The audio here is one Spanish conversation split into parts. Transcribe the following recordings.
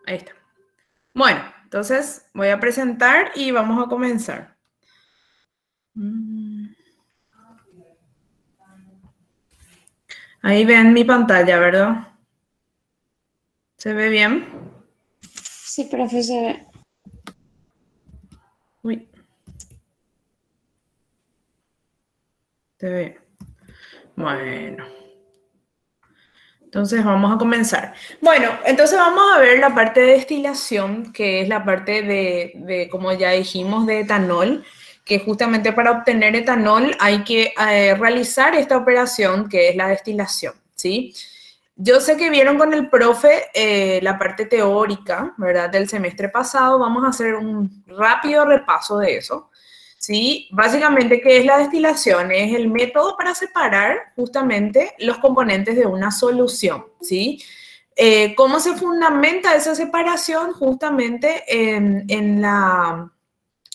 Ahí está. Bueno, entonces voy a presentar y vamos a comenzar. Ahí ven mi pantalla, ¿verdad? ¿Se ve bien? Sí, profe, se ve. Uy. Se ve. Bueno. Entonces vamos a comenzar. Bueno, entonces vamos a ver la parte de destilación, que es la parte de como ya dijimos, de etanol, que justamente para obtener etanol hay que realizar esta operación que es la destilación, ¿sí? Yo sé que vieron con el profe la parte teórica, ¿verdad? Del semestre pasado. Vamos a hacer un rápido repaso de eso. ¿Sí? Básicamente, ¿qué es la destilación? Es el método para separar justamente los componentes de una solución, ¿sí? ¿Cómo se fundamenta esa separación? Justamente en la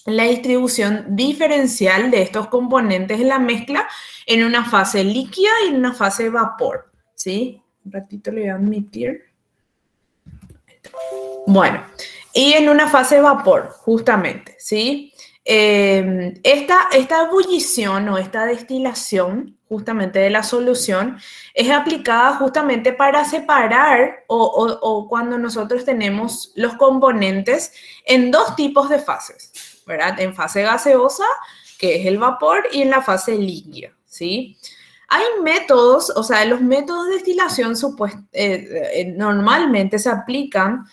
distribución diferencial de estos componentes de la mezcla en una fase líquida y en una fase de vapor, ¿sí? Un ratito le voy a admitir. Bueno, y en una fase de vapor, justamente, ¿sí? Esta ebullición o esta destilación justamente de la solución es aplicada justamente para separar o cuando nosotros tenemos los componentes en dos tipos de fases, ¿verdad? En fase gaseosa, que es el vapor, y en la fase líquida, ¿sí? Hay métodos, o sea, los métodos de destilación normalmente se aplican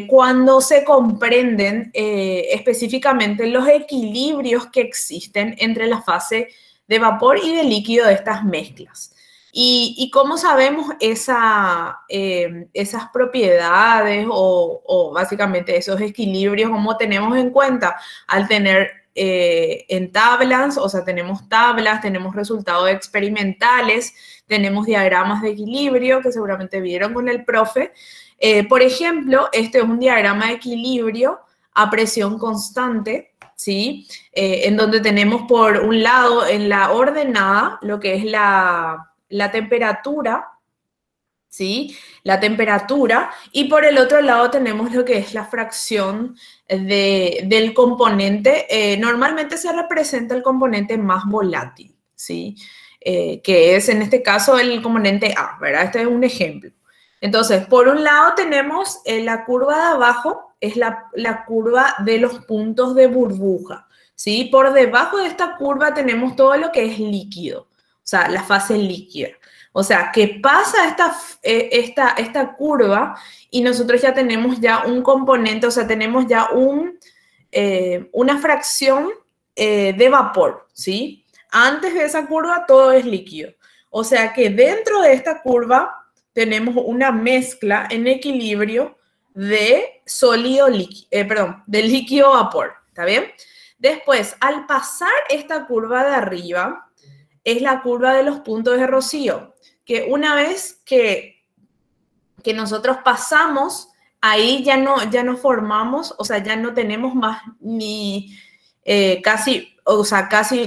cuando se comprenden específicamente los equilibrios que existen entre la fase de vapor y de líquido de estas mezclas. Y cómo sabemos esas propiedades o básicamente esos equilibrios, cómo tenemos en cuenta al tener en tablas, o sea, tenemos tablas, tenemos resultados experimentales, tenemos diagramas de equilibrio que seguramente vieron con el profe. Por ejemplo, este es un diagrama de equilibrio a presión constante, ¿sí? En donde tenemos por un lado en la ordenada lo que es la temperatura, ¿sí? La temperatura, y por el otro lado tenemos lo que es la fracción del componente. Normalmente se representa el componente más volátil, ¿sí? Que es en este caso el componente A, ¿verdad? Este es un ejemplo. Entonces, por un lado tenemos la curva de abajo, es la curva de los puntos de burbuja, ¿sí? Por debajo de esta curva tenemos todo lo que es líquido, o sea, la fase líquida. O sea, que pasa esta curva y nosotros ya tenemos ya un componente, o sea, tenemos ya una fracción de vapor, ¿sí? Antes de esa curva todo es líquido. O sea que dentro de esta curva tenemos una mezcla en equilibrio de de líquido-vapor, ¿está bien? Después, al pasar esta curva de arriba, es la curva de los puntos de rocío, que una vez que nosotros pasamos, ahí ya no formamos, o sea, ya no tenemos más ni casi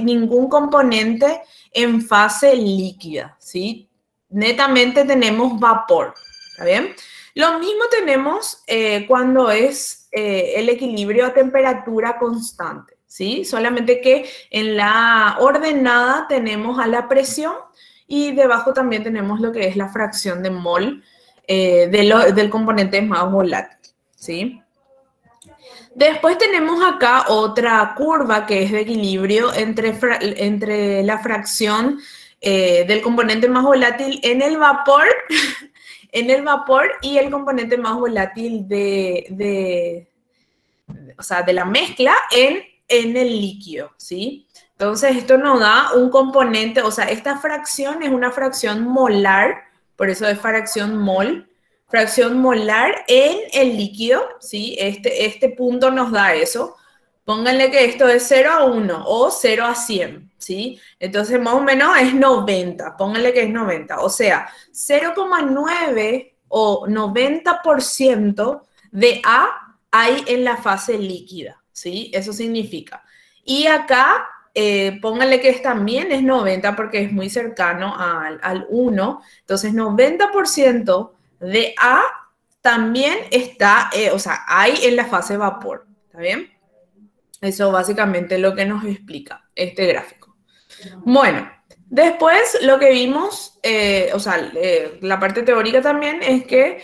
ningún componente en fase líquida, ¿sí? Netamente tenemos vapor, ¿está bien? Lo mismo tenemos cuando es el equilibrio a temperatura constante, ¿sí? Solamente que en la ordenada tenemos a la presión y debajo también tenemos lo que es la fracción de mol del componente más volátil, ¿sí? Después tenemos acá otra curva que es de equilibrio entre la fracción del componente más volátil en el vapor, en el vapor y el componente más volátil o sea, de la mezcla en el líquido, ¿sí? Entonces esto nos da un componente, o sea, esta fracción es una fracción molar, por eso es fracción molar en el líquido, ¿sí? Este punto nos da eso. Pónganle que esto es 0 a 1 o 0 a 100, ¿sí? Entonces más o menos es 90, pónganle que es 90, o sea, 0,9 o 90% de A hay en la fase líquida, ¿sí? Eso significa. Y acá, pónganle que también es 90 porque es muy cercano al 1. Entonces, 90% de A también está, o sea, hay en la fase vapor, ¿está bien? Eso básicamente es lo que nos explica este gráfico. Bueno, después lo que vimos, o sea, la parte teórica también es que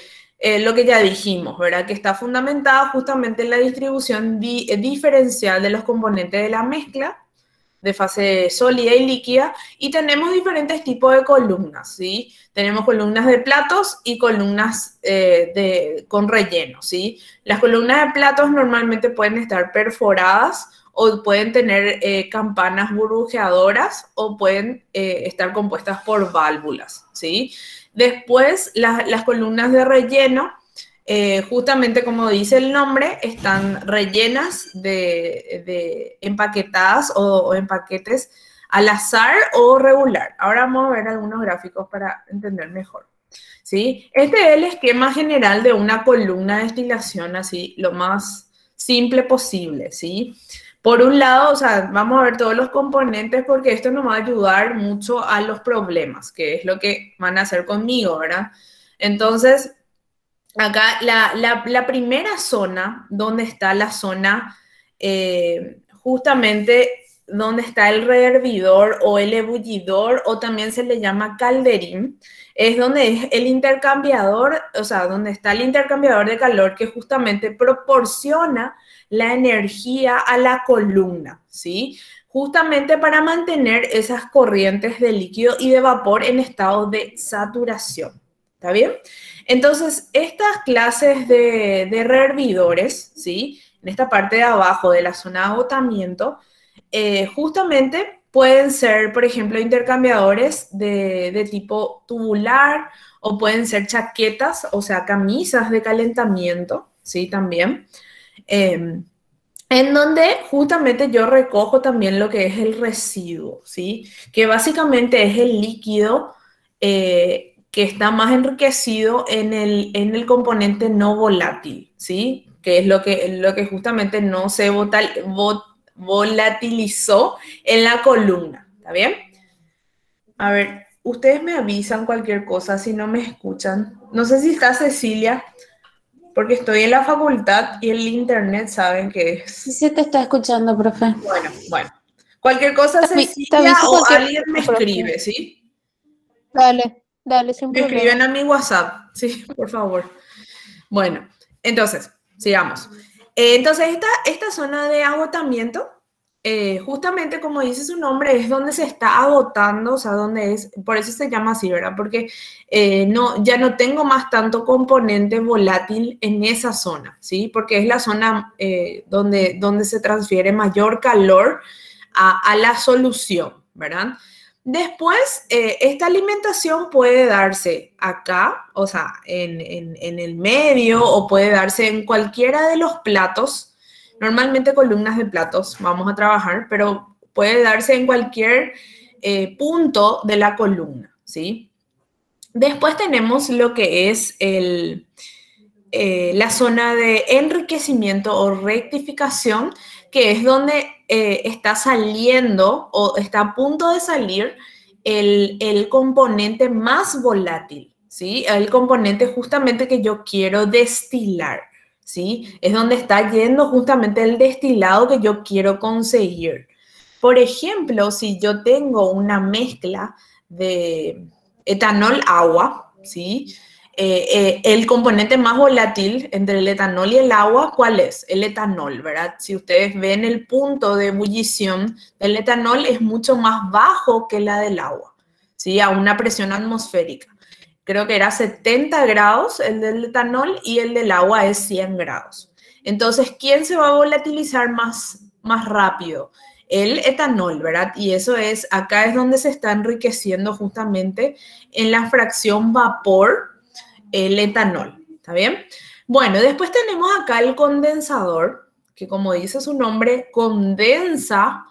lo que ya dijimos, ¿verdad? Que está fundamentada justamente en la distribución diferencial de los componentes de la mezcla de fase sólida y líquida, y tenemos diferentes tipos de columnas, ¿sí? Tenemos columnas de platos y columnas con relleno, ¿sí? Las columnas de platos normalmente pueden estar perforadas o pueden tener campanas burbujeadoras o pueden estar compuestas por válvulas, ¿sí? Después, las columnas de relleno, justamente como dice el nombre, están rellenas de empaquetadas o en paquetes al azar o regular. Ahora vamos a ver algunos gráficos para entender mejor, ¿sí? Este es el esquema general de una columna de destilación, así lo más simple posible, ¿sí? Por un lado, o sea, vamos a ver todos los componentes porque esto nos va a ayudar mucho a los problemas, que es lo que van a hacer conmigo, ¿verdad? Entonces, acá la primera zona, donde está la zona, justamente donde está el rehervidor o el ebullidor, o también se le llama calderín, es donde es el intercambiador, o sea, donde está el intercambiador de calor que justamente proporciona la energía a la columna, ¿sí? Justamente para mantener esas corrientes de líquido y de vapor en estado de saturación. ¿Está bien? Entonces, estas clases de rehervidores, ¿sí? En esta parte de abajo de la zona de agotamiento, justamente pueden ser, por ejemplo, intercambiadores de tipo tubular o pueden ser chaquetas, o sea, camisas de calentamiento, ¿sí? También. En donde justamente yo recojo también lo que es el residuo, ¿sí? Que básicamente es el líquido que está más enriquecido en el componente no volátil, ¿sí? Que es lo que justamente no se volatilizó en la columna, ¿está bien? A ver, ustedes me avisan cualquier cosa si no me escuchan. No sé si está Cecilia, porque estoy en la facultad y el internet saben que Sí es. se te está escuchando, profe. Bueno. Cualquier cosa, Te Cecilia aviso o cualquier alguien me cosa, profe. escribe, ¿sí? Dale, sin Me escriben problema. a mi WhatsApp, sí, por favor. Bueno, entonces, sigamos. Entonces, esta zona de agotamiento, justamente como dice su nombre, es donde se está agotando, o sea, donde es, por eso se llama así, ¿verdad? Porque ya no tengo más tanto componente volátil en esa zona, ¿sí? Porque es la zona donde se transfiere mayor calor a la solución, ¿verdad? Después, esta alimentación puede darse acá, o sea, en el medio, o puede darse en cualquiera de los platos. Normalmente columnas de platos vamos a trabajar, pero puede darse en cualquier punto de la columna, ¿sí? Después tenemos lo que es la zona de enriquecimiento o rectificación, que es donde está saliendo o está a punto de salir el componente más volátil, ¿sí? El componente justamente que yo quiero destilar, ¿sí? Es donde está yendo justamente el destilado que yo quiero conseguir. Por ejemplo, si yo tengo una mezcla de etanol-agua, ¿sí? El componente más volátil entre el etanol y el agua, ¿cuál es? El etanol, ¿verdad? Si ustedes ven el punto de ebullición del etanol es mucho más bajo que la del agua, ¿sí? A una presión atmosférica. Creo que era 70 grados el del etanol y el del agua es 100 grados. Entonces, ¿quién se va a volatilizar más rápido? El etanol, ¿verdad? Y eso es, acá es donde se está enriqueciendo justamente en la fracción vapor el etanol, ¿está bien? Bueno, después tenemos acá el condensador, que como dice su nombre, condensa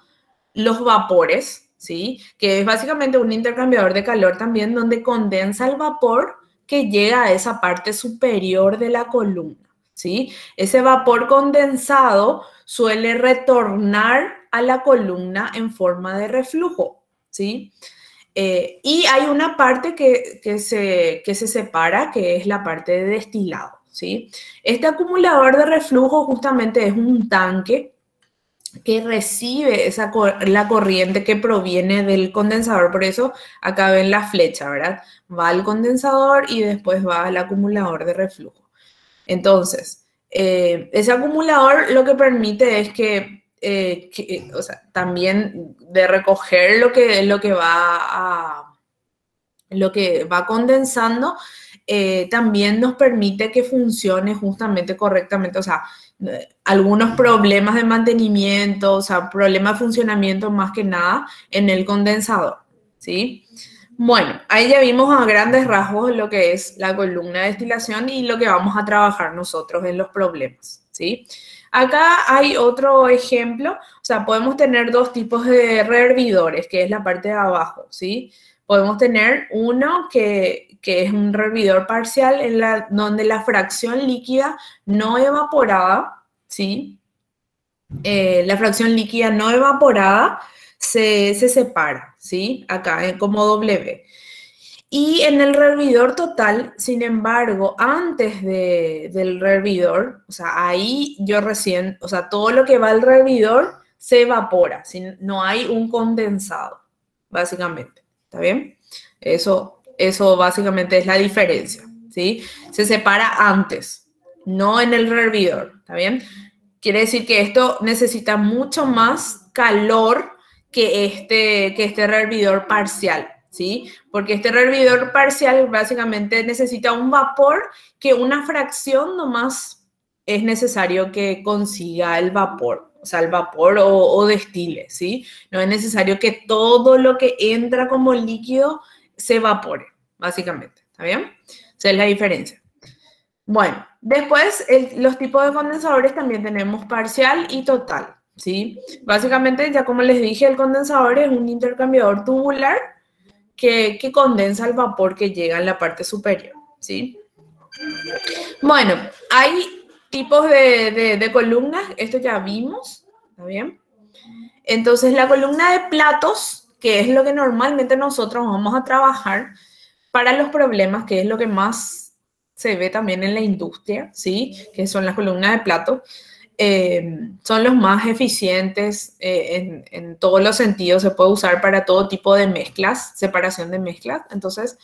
los vapores, ¿sí? Que es básicamente un intercambiador de calor también, donde condensa el vapor que llega a esa parte superior de la columna, ¿sí? Ese vapor condensado suele retornar a la columna en forma de reflujo, ¿sí? Y hay una parte que se separa, que es la parte de destilado, ¿sí? Este acumulador de reflujo justamente es un tanque que recibe la corriente que proviene del condensador. Por eso acá ven la flecha, ¿verdad? Va al condensador y después va al acumulador de reflujo. Entonces, ese acumulador lo que permite es o sea, también de recoger lo que va condensando, también nos permite que funcione justamente correctamente, o sea, algunos problemas de mantenimiento, o sea, problemas de funcionamiento más que nada en el condensador, ¿sí? Bueno, ahí ya vimos a grandes rasgos lo que es la columna de destilación y lo que vamos a trabajar nosotros en los problemas, ¿sí? Acá hay otro ejemplo, o sea, podemos tener dos tipos de rehervidores, que es la parte de abajo, ¿sí? Podemos tener uno que es un rehervidor parcial donde la fracción líquida no evaporada, ¿sí? La fracción líquida no evaporada se separa, ¿sí? Acá como W. Y en el rehervidor total, sin embargo, antes del rehervidor, o sea, ahí o sea, todo lo que va al rehervidor se evapora, no hay un condensado, básicamente, ¿está bien? Eso básicamente es la diferencia, ¿sí? Se separa antes, no en el rehervidor, ¿está bien? Quiere decir que esto necesita mucho más calor que este rehervidor parcial, ¿sí? Porque este rehervidor parcial básicamente necesita un vapor que una fracción nomás es necesario que consiga el vapor, o sea, el vapor o destile, ¿sí? No es necesario que todo lo que entra como líquido se evapore, básicamente, ¿está bien? Esa es la diferencia. Bueno, después los tipos de condensadores también tenemos parcial y total, ¿sí? Básicamente, ya como les dije, el condensador es un intercambiador tubular que condensa el vapor que llega en la parte superior, ¿sí? Bueno, hay tipos de columnas, esto ya vimos, ¿está bien? Entonces, la columna de platos, que es lo que normalmente nosotros vamos a trabajar para los problemas, que es lo que más se ve también en la industria, ¿sí? Que son las columnas de plato, son los más eficientes en todos los sentidos, se puede usar para todo tipo de mezclas, separación de mezclas, entonces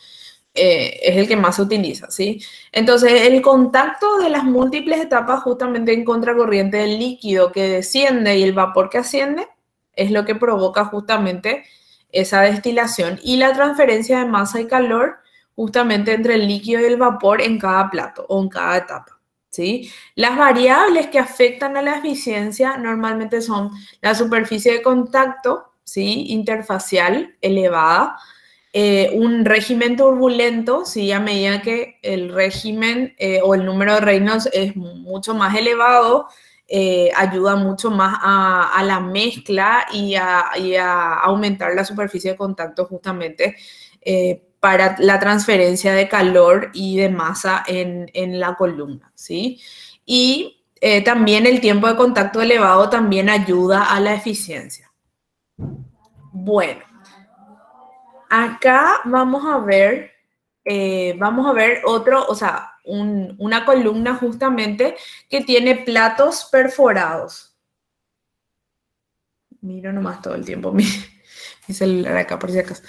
es el que más se utiliza, ¿sí? Entonces, el contacto de las múltiples etapas justamente en contracorriente del líquido que desciende y el vapor que asciende es lo que provoca justamente esa destilación y la transferencia de masa y calor justamente entre el líquido y el vapor en cada plato o en cada etapa, ¿sí? Las variables que afectan a la eficiencia normalmente son la superficie de contacto, ¿sí? Interfacial elevada, un régimen turbulento, ¿sí? A medida que el régimen o el número de reinos es mucho más elevado, ayuda mucho más a la mezcla y a aumentar la superficie de contacto justamente para la transferencia de calor y de masa en la columna, ¿sí? Y también el tiempo de contacto elevado también ayuda a la eficiencia. Bueno, acá vamos a ver otro, o sea, una columna justamente que tiene platos perforados. Miro nomás todo el tiempo mi celular acá por si acaso.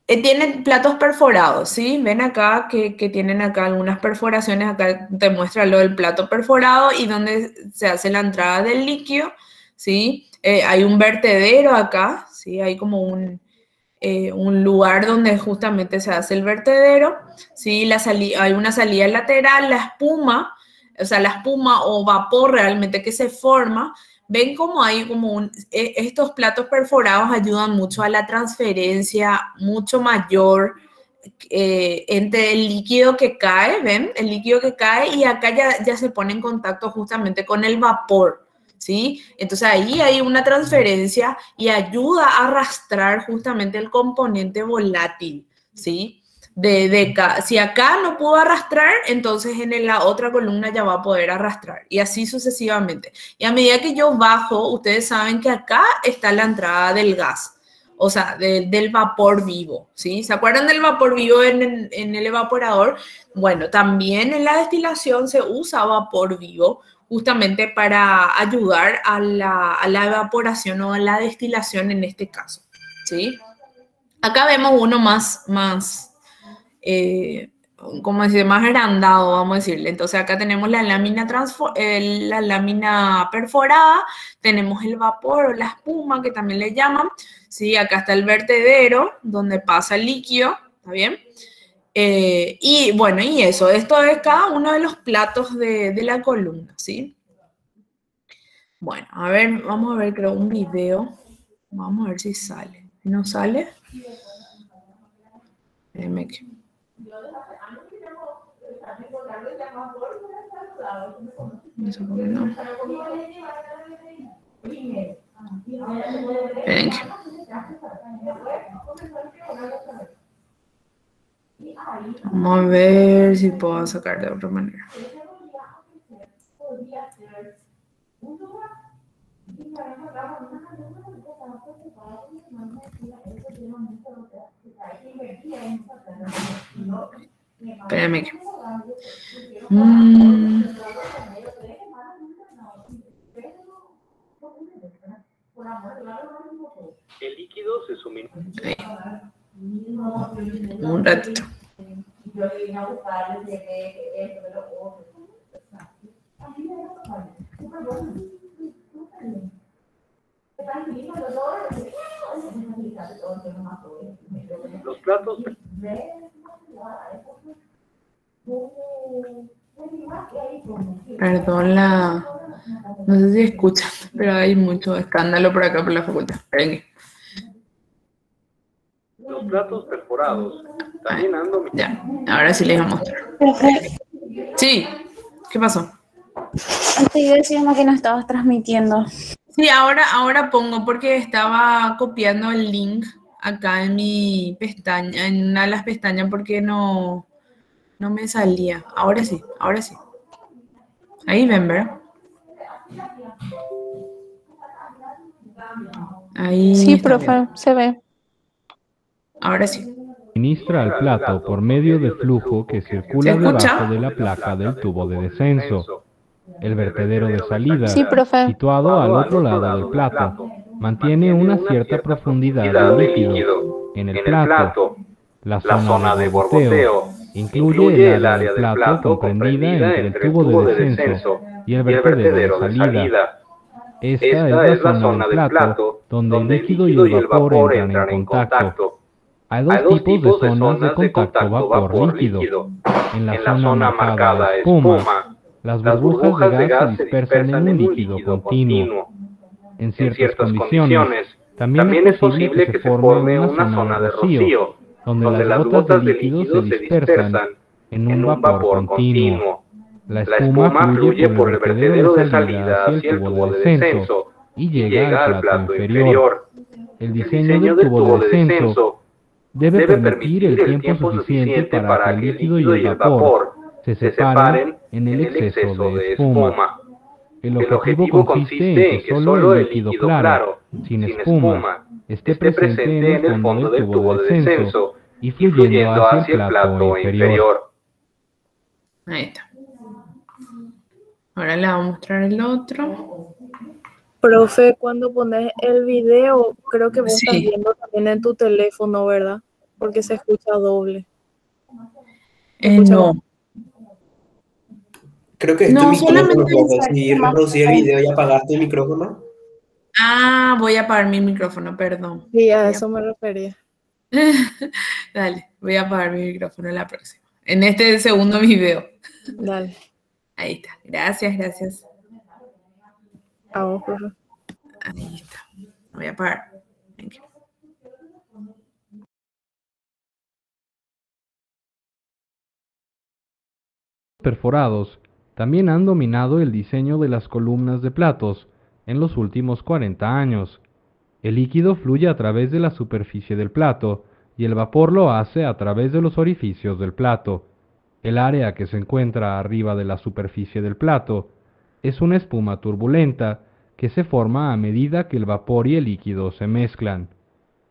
Tienen platos perforados, ¿sí? Ven acá que tienen acá algunas perforaciones. Acá te muestra lo del plato perforado y donde se hace la entrada del líquido, ¿sí? Hay un vertedero acá, ¿sí? Hay como un lugar donde justamente se hace el vertedero, ¿sí? Hay una salida lateral, la espuma o vapor realmente que se forma. Ven cómo hay estos platos perforados ayudan mucho a la transferencia mucho mayor entre el líquido que cae, ¿ven? El líquido que cae y acá ya se pone en contacto justamente con el vapor, ¿sí? Entonces ahí hay una transferencia y ayuda a arrastrar justamente el componente volátil, ¿sí? Si acá no puedo arrastrar, entonces en la otra columna ya va a poder arrastrar y así sucesivamente. Y a medida que yo bajo, ustedes saben que acá está la entrada del gas o sea, del vapor vivo, ¿sí? ¿Se acuerdan del vapor vivo en el evaporador? Bueno, también en la destilación se usa vapor vivo justamente para ayudar a la evaporación o a la destilación en este caso, ¿sí? Acá vemos uno más como decir, más agrandado, vamos a decirle. Entonces acá tenemos la lámina perforada, tenemos el vapor o la espuma, que también le llaman, ¿sí? Acá está el vertedero, donde pasa el líquido, ¿está bien? Y bueno, y eso, esto es cada uno de los platos de la columna, ¿sí? Bueno, a ver, vamos a ver, creo, un video. Vamos a ver si sale. Si no sale, espérenme que... No sé por qué no. Esperen que... Vamos a ver si puedo sacar de otra manera. Espérame que... El líquido se suministra. Un ratito. Los platos. Perdón no sé si escuchan, pero hay mucho escándalo por acá por la facultad. Esperen. Los platos perforados. También ando. Ya, ahora sí les voy a mostrar. Sí, ¿qué pasó? Antes yo decía que no estabas transmitiendo. Sí, ahora pongo porque estaba copiando el link acá en mi pestaña, en una de las pestañas porque no me salía. Ahora sí, ahora sí. Ahí ven, ¿verdad? Ahí Sí, está profe, bien. se ve. Ahora sí. Suministra al plato por medio de flujo que circula ¿Se escucha? debajo de la placa del tubo de descenso. El vertedero de salida, Sí, profe. situado al otro lado del plato, mantiene una cierta profundidad de líquido en el plato. La zona de borboteo incluye el área del plato comprendida entre el tubo de descenso y el vertedero de salida. Esta es la zona del plato donde el líquido y el vapor entran en contacto. Hay dos tipos de zonas de contacto vapor-líquido. En la zona marcada espuma, las burbujas de gas se dispersan en un líquido continuo. En ciertas condiciones, también es posible que se forme una zona de rocío, donde las gotas de líquido se dispersan en un vapor continuo. La espuma fluye por el vertedero de salida hacia el tubo de descenso y llega al plato inferior. El diseño del tubo de descenso debe permitir el tiempo suficiente para que el líquido y el vapor se separen en el exceso de espuma. El objetivo consiste en que solo el líquido claro, sin espuma, esté presente en el fondo del tubo de descenso y fluyendo hacia el plato inferior. Ahí está. Ahora le voy a mostrar el otro. Profe, cuando pones el video, creo que vos Sí. estás viendo también en tu teléfono, ¿verdad? Porque se escucha doble. No. Creo que es No, tu micrófono, solamente profe. Si reproducir el video y apagaste el micrófono. Ah, voy a apagar mi micrófono, perdón. Sí, a eso me refería. Dale, voy a apagar mi micrófono en la próxima. En este segundo video. Dale, Ahí está. Gracias. a vos, profe. Ahí está. Voy a apagar. Thank you. Perforados también han dominado el diseño de las columnas de platos en los últimos 40 años. El líquido fluye a través de la superficie del plato y el vapor lo hace a través de los orificios del plato. El área que se encuentra arriba de la superficie del plato es una espuma turbulenta que se forma a medida que el vapor y el líquido se mezclan.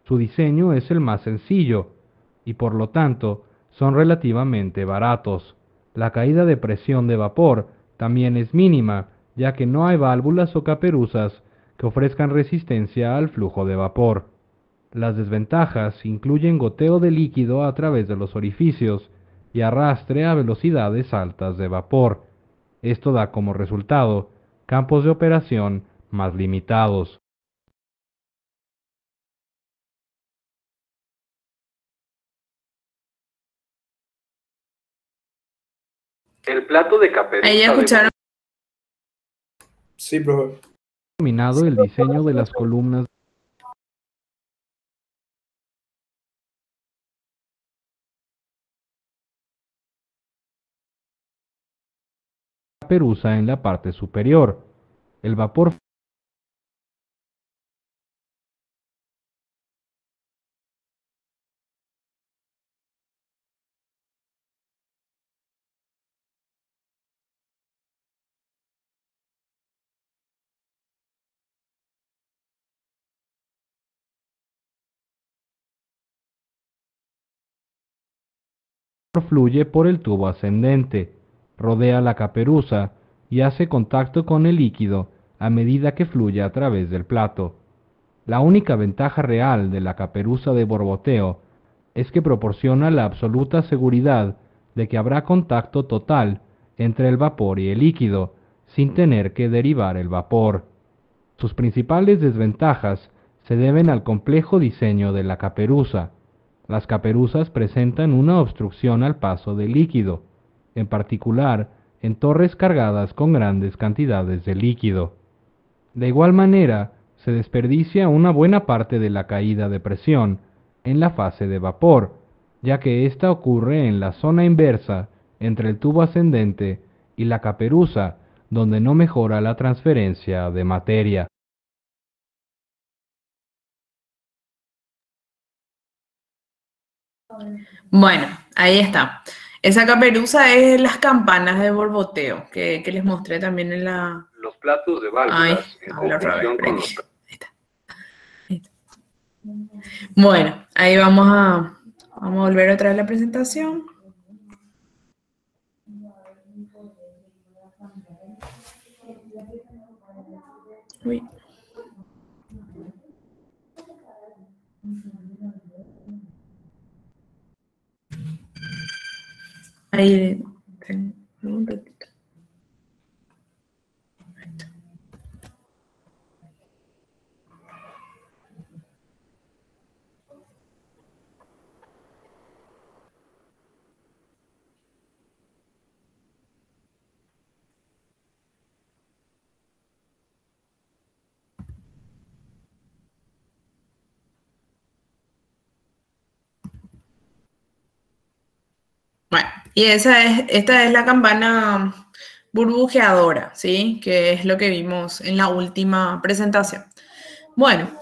Su diseño es el más sencillo y por lo tanto son relativamente baratos. La caída de presión de vapor también es mínima, ya que no hay válvulas o caperuzas que ofrezcan resistencia al flujo de vapor. Las desventajas incluyen goteo de líquido a través de los orificios y arrastre a velocidades altas de vapor. Esto da como resultado campos de operación más limitados. El plato de caperuza Ahí ya escucharon. Sí, profe. Dominado el diseño de las columnas de caperuza en la parte superior. El vapor fluye por el tubo ascendente, rodea la caperuza y hace contacto con el líquido a medida que fluye a través del plato. La única ventaja real de la caperuza de borboteo es que proporciona la absoluta seguridad de que habrá contacto total entre el vapor y el líquido, sin tener que derivar el vapor. Sus principales desventajas se deben al complejo diseño de la caperuza. Las caperuzas presentan una obstrucción al paso del líquido, en particular en torres cargadas con grandes cantidades de líquido. De igual manera, se desperdicia una buena parte de la caída de presión en la fase de vapor, ya que ésta ocurre en la zona inversa entre el tubo ascendente y la caperuza, donde no mejora la transferencia de materia. Bueno, ahí está. Esa caperuza es las campanas de borboteo que les mostré también en la... Los platos de Ay, válvulas en hablo otra vez, conjunción por con aquí. los Ahí está. Ahí está. Bueno, ahí vamos a volver otra vez a la presentación. Uy. Ahí, un ratito. Ahí está. Bueno, y esta es la campana burbujeadora, ¿sí? Que es lo que vimos en la última presentación. Bueno,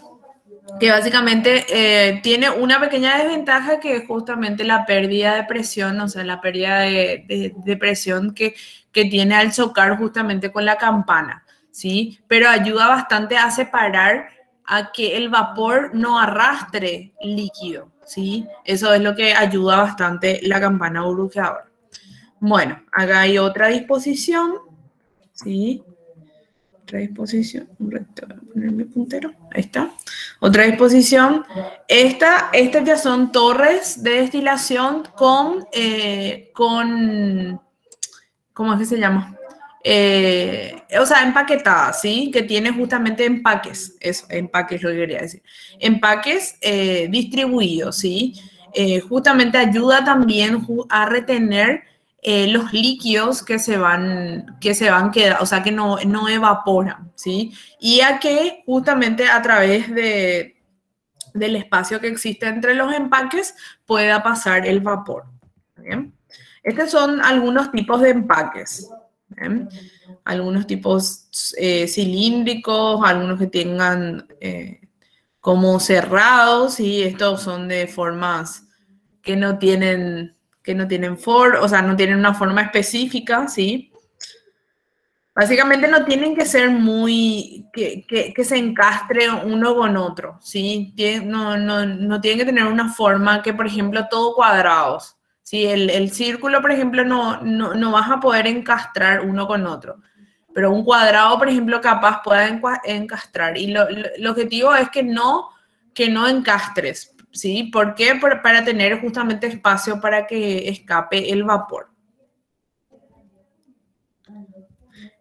que básicamente tiene una pequeña desventaja que es justamente la pérdida de presión, o sea, la pérdida de presión que tiene al chocar justamente con la campana, ¿sí? Pero ayuda bastante a separar a que el vapor no arrastre líquido, ¿sí? Eso es lo que ayuda bastante la campana burbujeadora. Bueno, acá hay otra disposición, ¿sí? Otra disposición, un ratito, voy a poner mi puntero, ahí está. Otra disposición, estas ya son torres de destilación con ¿cómo es que se llama? O sea, empaquetadas, ¿sí? Que tiene justamente empaques, eso, empaques lo que quería decir. Empaques distribuidos, ¿sí? Justamente ayuda también a retener los líquidos que se van quedando, o sea, que no evaporan, ¿sí? Y a que justamente a través del espacio que existe entre los empaques pueda pasar el vapor. ¿Bien? Estos son algunos tipos de empaques. ¿Bien? Algunos tipos cilíndricos, algunos que tengan como cerrados, y estos son de formas que no tienen o sea, no tienen una forma específica, ¿sí? Básicamente no tienen que ser muy, que se encastre uno con otro, ¿sí? No tienen que tener una forma que, por ejemplo, todo cuadrados, ¿sí? El círculo, por ejemplo, no vas a poder encastrar uno con otro, pero un cuadrado, por ejemplo, capaz pueda encastrar. Y el objetivo es que no encastres, ¿sí? ¿Por qué? Para tener justamente espacio para que escape el vapor.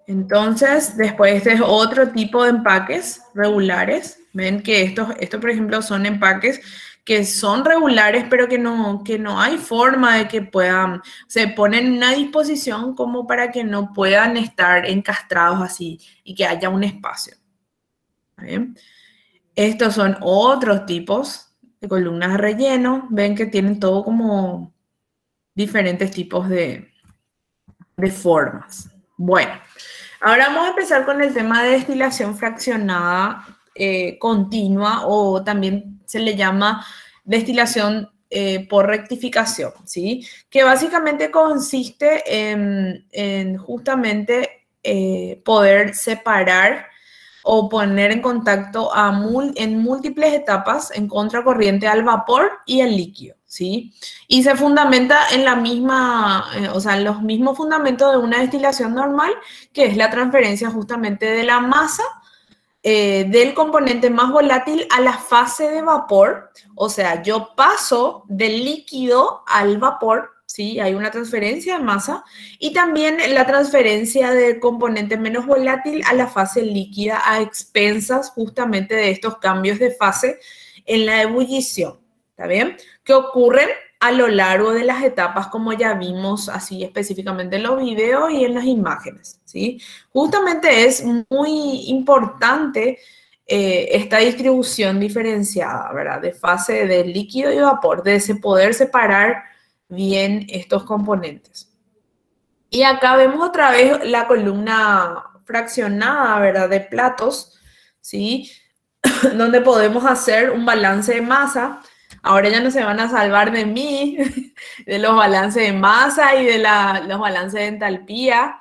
Entonces, después este es otro tipo de empaques regulares. Ven que estos, por ejemplo, son empaques que son regulares, pero que no hay forma de que puedan, se ponen en una disposición como para que no puedan estar encastrados así y que haya un espacio. ¿Bien? Estos son otros tipos de columnas de relleno. Ven que tienen todo como diferentes tipos de formas. Bueno. Ahora vamos a empezar con el tema de destilación fraccionada continua, o también se le llama destilación por rectificación, ¿sí? Que básicamente consiste en justamente poder separar o poner en contacto en múltiples etapas en contracorriente al vapor y al líquido, ¿sí? Y se fundamenta en la misma, o sea, en los mismos fundamentos de una destilación normal, que es la transferencia justamente de la masa del componente más volátil a la fase de vapor. O sea, yo paso del líquido al vapor, ¿sí? Hay una transferencia de masa, y también la transferencia del componente menos volátil a la fase líquida a expensas justamente de estos cambios de fase en la ebullición, ¿está bien? Que ocurren a lo largo de las etapas, como ya vimos así específicamente en los videos y en las imágenes, ¿sí? Justamente es muy importante esta distribución diferenciada, ¿verdad? De fase de líquido y vapor, de poder separar bien estos componentes. Y acá vemos otra vez la columna fraccionada, ¿verdad? De platos, ¿sí? Donde podemos hacer un balance de masa. Ahora ya no se van a salvar de mí, de los balances de masa y de los balances de entalpía,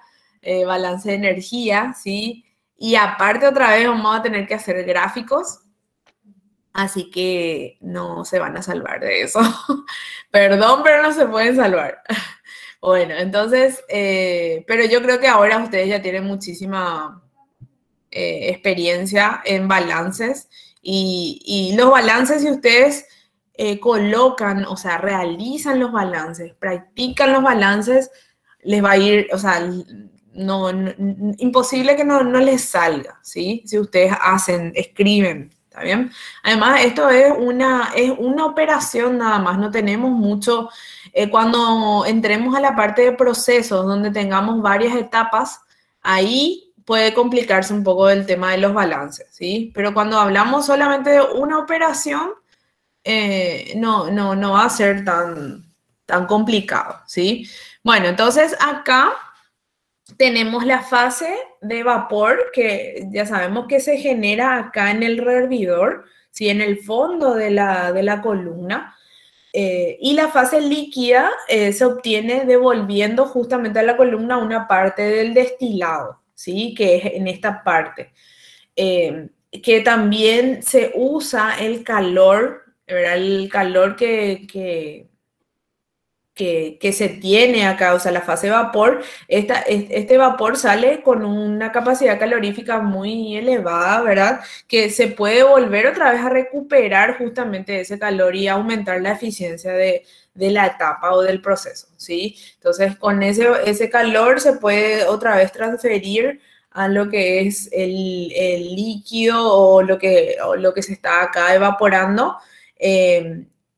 balance de energía, ¿sí? Y aparte otra vez vamos a tener que hacer gráficos. Así que no se van a salvar de eso. Perdón, pero no se pueden salvar. Bueno, entonces, pero yo creo que ahora ustedes ya tienen muchísima experiencia en balances. Y los balances, si ustedes colocan, o sea, realizan los balances, practican los balances, les va a ir, o sea, imposible que no les salga, ¿sí? Si ustedes escriben. ¿Está bien? Además, esto es una operación nada más, no tenemos mucho. Cuando entremos a la parte de procesos, donde tengamos varias etapas, ahí puede complicarse un poco el tema de los balances, ¿sí? Pero cuando hablamos solamente de una operación, no va a ser tan complicado, ¿sí? Bueno, entonces acá tenemos la fase de vapor, que ya sabemos que se genera acá en el rehervidor, ¿sí? En el fondo de la columna. Y la fase líquida se obtiene devolviendo justamente a la columna una parte del destilado, ¿sí? Que es en esta parte. Que también se usa el calor, ¿verdad? El calor que se tiene acá, o sea, la fase de vapor. Este vapor sale con una capacidad calorífica muy elevada, ¿verdad? Que se puede volver otra vez a recuperar justamente ese calor y aumentar la eficiencia de la etapa o del proceso, ¿sí? Entonces, con ese calor se puede otra vez transferir a lo que es el líquido o lo que se está acá evaporando,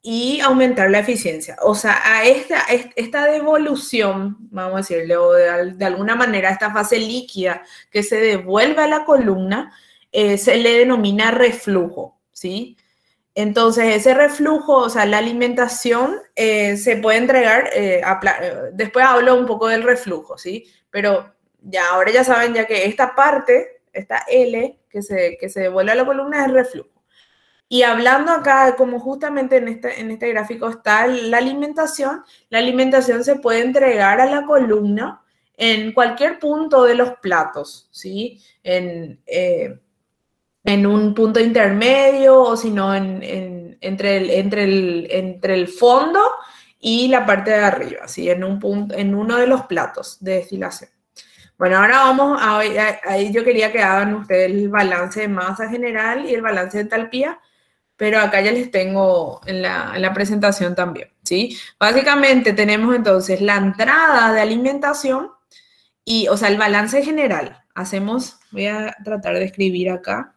y aumentar la eficiencia. O sea, a esta devolución, vamos a decirle, o de alguna manera esta fase líquida que se devuelve a la columna, se le denomina reflujo, ¿sí? Entonces, ese reflujo, o sea, la alimentación se puede entregar, después hablo un poco del reflujo, ¿sí? Pero ahora ya saben ya que esta parte, esta L que se devuelve a la columna, es el reflujo. Y hablando acá, como justamente en este gráfico está la alimentación se puede entregar a la columna en cualquier punto de los platos, ¿sí? En un punto intermedio o si no entre el fondo y la parte de arriba, ¿sí? En uno de los platos de destilación. Bueno, ahora vamos a ahí yo quería que hagan ustedes el balance de masa general y el balance de entalpía, pero acá ya les tengo en la presentación también, ¿sí? Básicamente tenemos entonces la entrada de alimentación y, o sea, el balance general. Voy a tratar de escribir acá.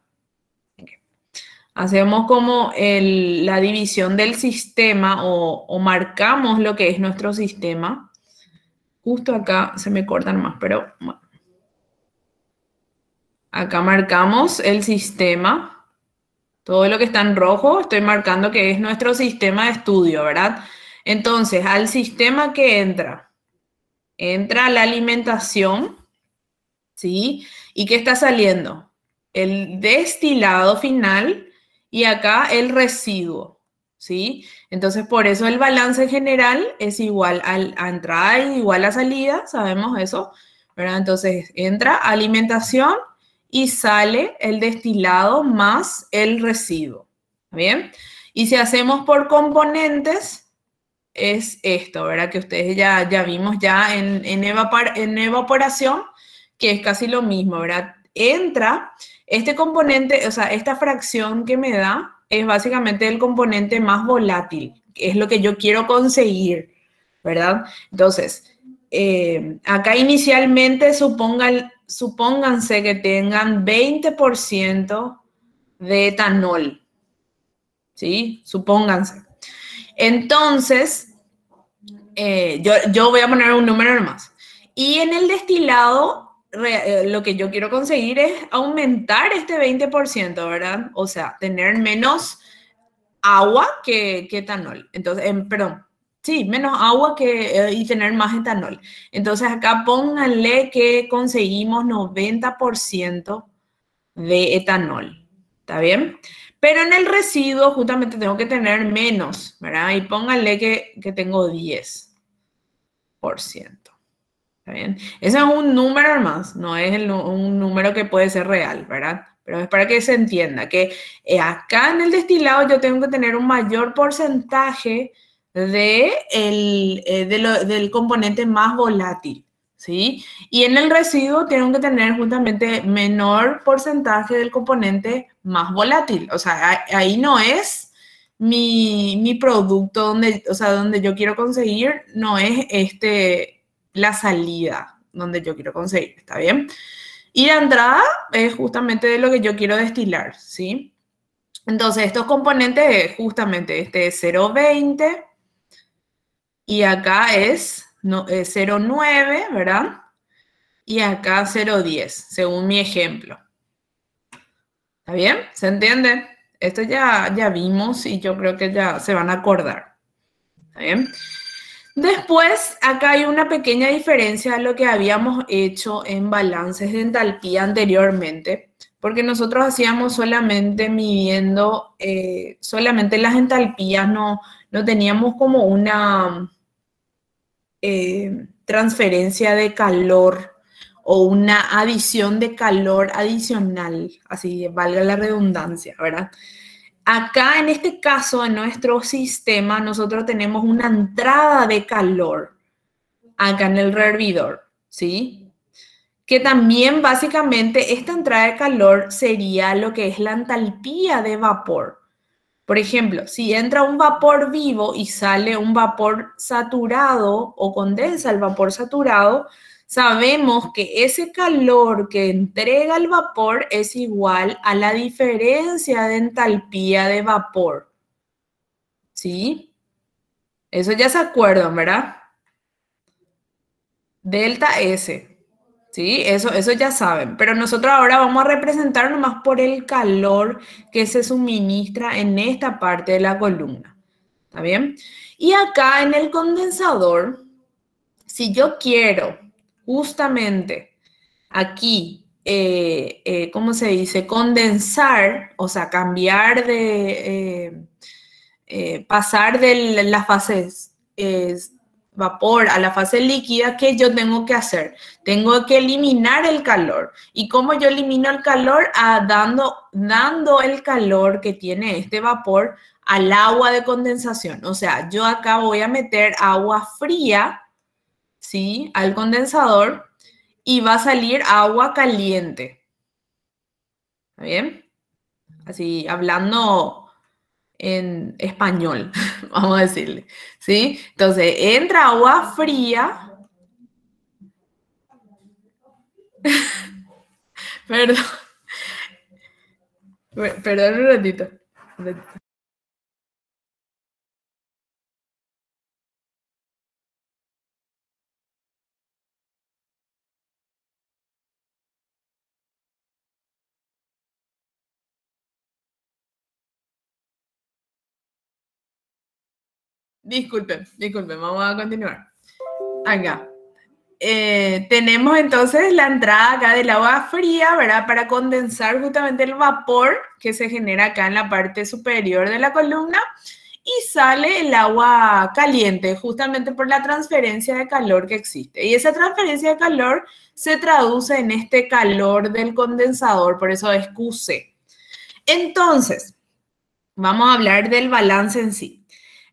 Hacemos como la división del sistema o marcamos lo que es nuestro sistema. Justo acá se me cortan más, pero bueno. Acá marcamos el sistema. Todo lo que está en rojo estoy marcando que es nuestro sistema de estudio, ¿verdad? Entonces, al sistema que entra la alimentación, ¿sí? ¿Y qué está saliendo? El destilado final y acá el residuo, ¿sí? Entonces, por eso el balance general es igual a entrada y igual a salida, sabemos eso, ¿verdad? Entonces, entra alimentación y sale el destilado más el residuo, ¿bien? Y si hacemos por componentes, es esto, ¿verdad? Que ustedes ya vimos ya en evaporación, que es casi lo mismo, ¿verdad? Entra este componente, o sea, esta fracción que me da es básicamente el componente más volátil, que es lo que yo quiero conseguir, ¿verdad? Entonces, acá inicialmente supónganse que tengan 20% de etanol, ¿sí? Supónganse. Entonces, yo voy a poner un número nomás. Y en el destilado, lo que yo quiero conseguir es aumentar este 20%, ¿verdad? O sea, tener menos agua que etanol. Entonces, perdón. Sí, menos agua y tener más etanol. Entonces acá pónganle que conseguimos 90% de etanol. ¿Está bien? Pero en el residuo justamente tengo que tener menos, ¿verdad? Y pónganle que tengo 10%. ¿Está bien? Ese es un número más, no es un número que puede ser real, ¿verdad? Pero es para que se entienda que acá en el destilado yo tengo que tener un mayor porcentaje del componente más volátil, ¿sí? Y en el residuo tengo que tener justamente menor porcentaje del componente más volátil. O sea, ahí no es mi producto donde yo quiero conseguir, no es la salida donde yo quiero conseguir, ¿está bien? Y la entrada es justamente de lo que yo quiero destilar, ¿sí? Entonces, estos componentes es justamente este es 0,20 y acá es 0,9, ¿verdad? Y acá 0,10, según mi ejemplo. ¿Está bien? ¿Se entiende? Esto ya vimos y yo creo que ya se van a acordar. ¿Está bien? Después, acá hay una pequeña diferencia a lo que habíamos hecho en balances de entalpía anteriormente, porque nosotros hacíamos solamente midiendo, solamente las entalpías, no teníamos como una transferencia de calor o una adición de calor adicional, así valga la redundancia, ¿verdad? Acá, en este caso, en nuestro sistema, nosotros tenemos una entrada de calor acá en el hervidor, ¿sí? Que también, básicamente, esta entrada de calor sería lo que es la entalpía de vapor. Por ejemplo, si entra un vapor vivo y sale un vapor saturado o condensa el vapor saturado, sabemos que ese calor que entrega el vapor es igual a la diferencia de entalpía de vapor. ¿Sí? Eso ya se acuerdan, ¿verdad? Delta S. ¿Sí? Eso ya saben. Pero nosotros ahora vamos a representar nomás por el calor que se suministra en esta parte de la columna. ¿Está bien? Y acá en el condensador, si yo quiero justamente aquí, ¿cómo se dice? Condensar, o sea, cambiar pasar de las fases vapor a la fase líquida, ¿qué yo tengo que hacer? Tengo que eliminar el calor. ¿Y cómo yo elimino el calor? Dando el calor que tiene este vapor al agua de condensación. O sea, yo acá voy a meter agua fría, ¿sí?, al condensador y va a salir agua caliente. ¿Está bien? Así, hablando en español, vamos a decirle, ¿sí? Entonces, entra agua fría. Perdón. Perdón un ratito. Disculpen, vamos a continuar. Acá. Tenemos entonces la entrada acá del agua fría, ¿verdad? Para condensar justamente el vapor que se genera acá en la parte superior de la columna y sale el agua caliente justamente por la transferencia de calor que existe. Y esa transferencia de calor se traduce en este calor del condensador, por eso es QC. Entonces, vamos a hablar del balance en sí.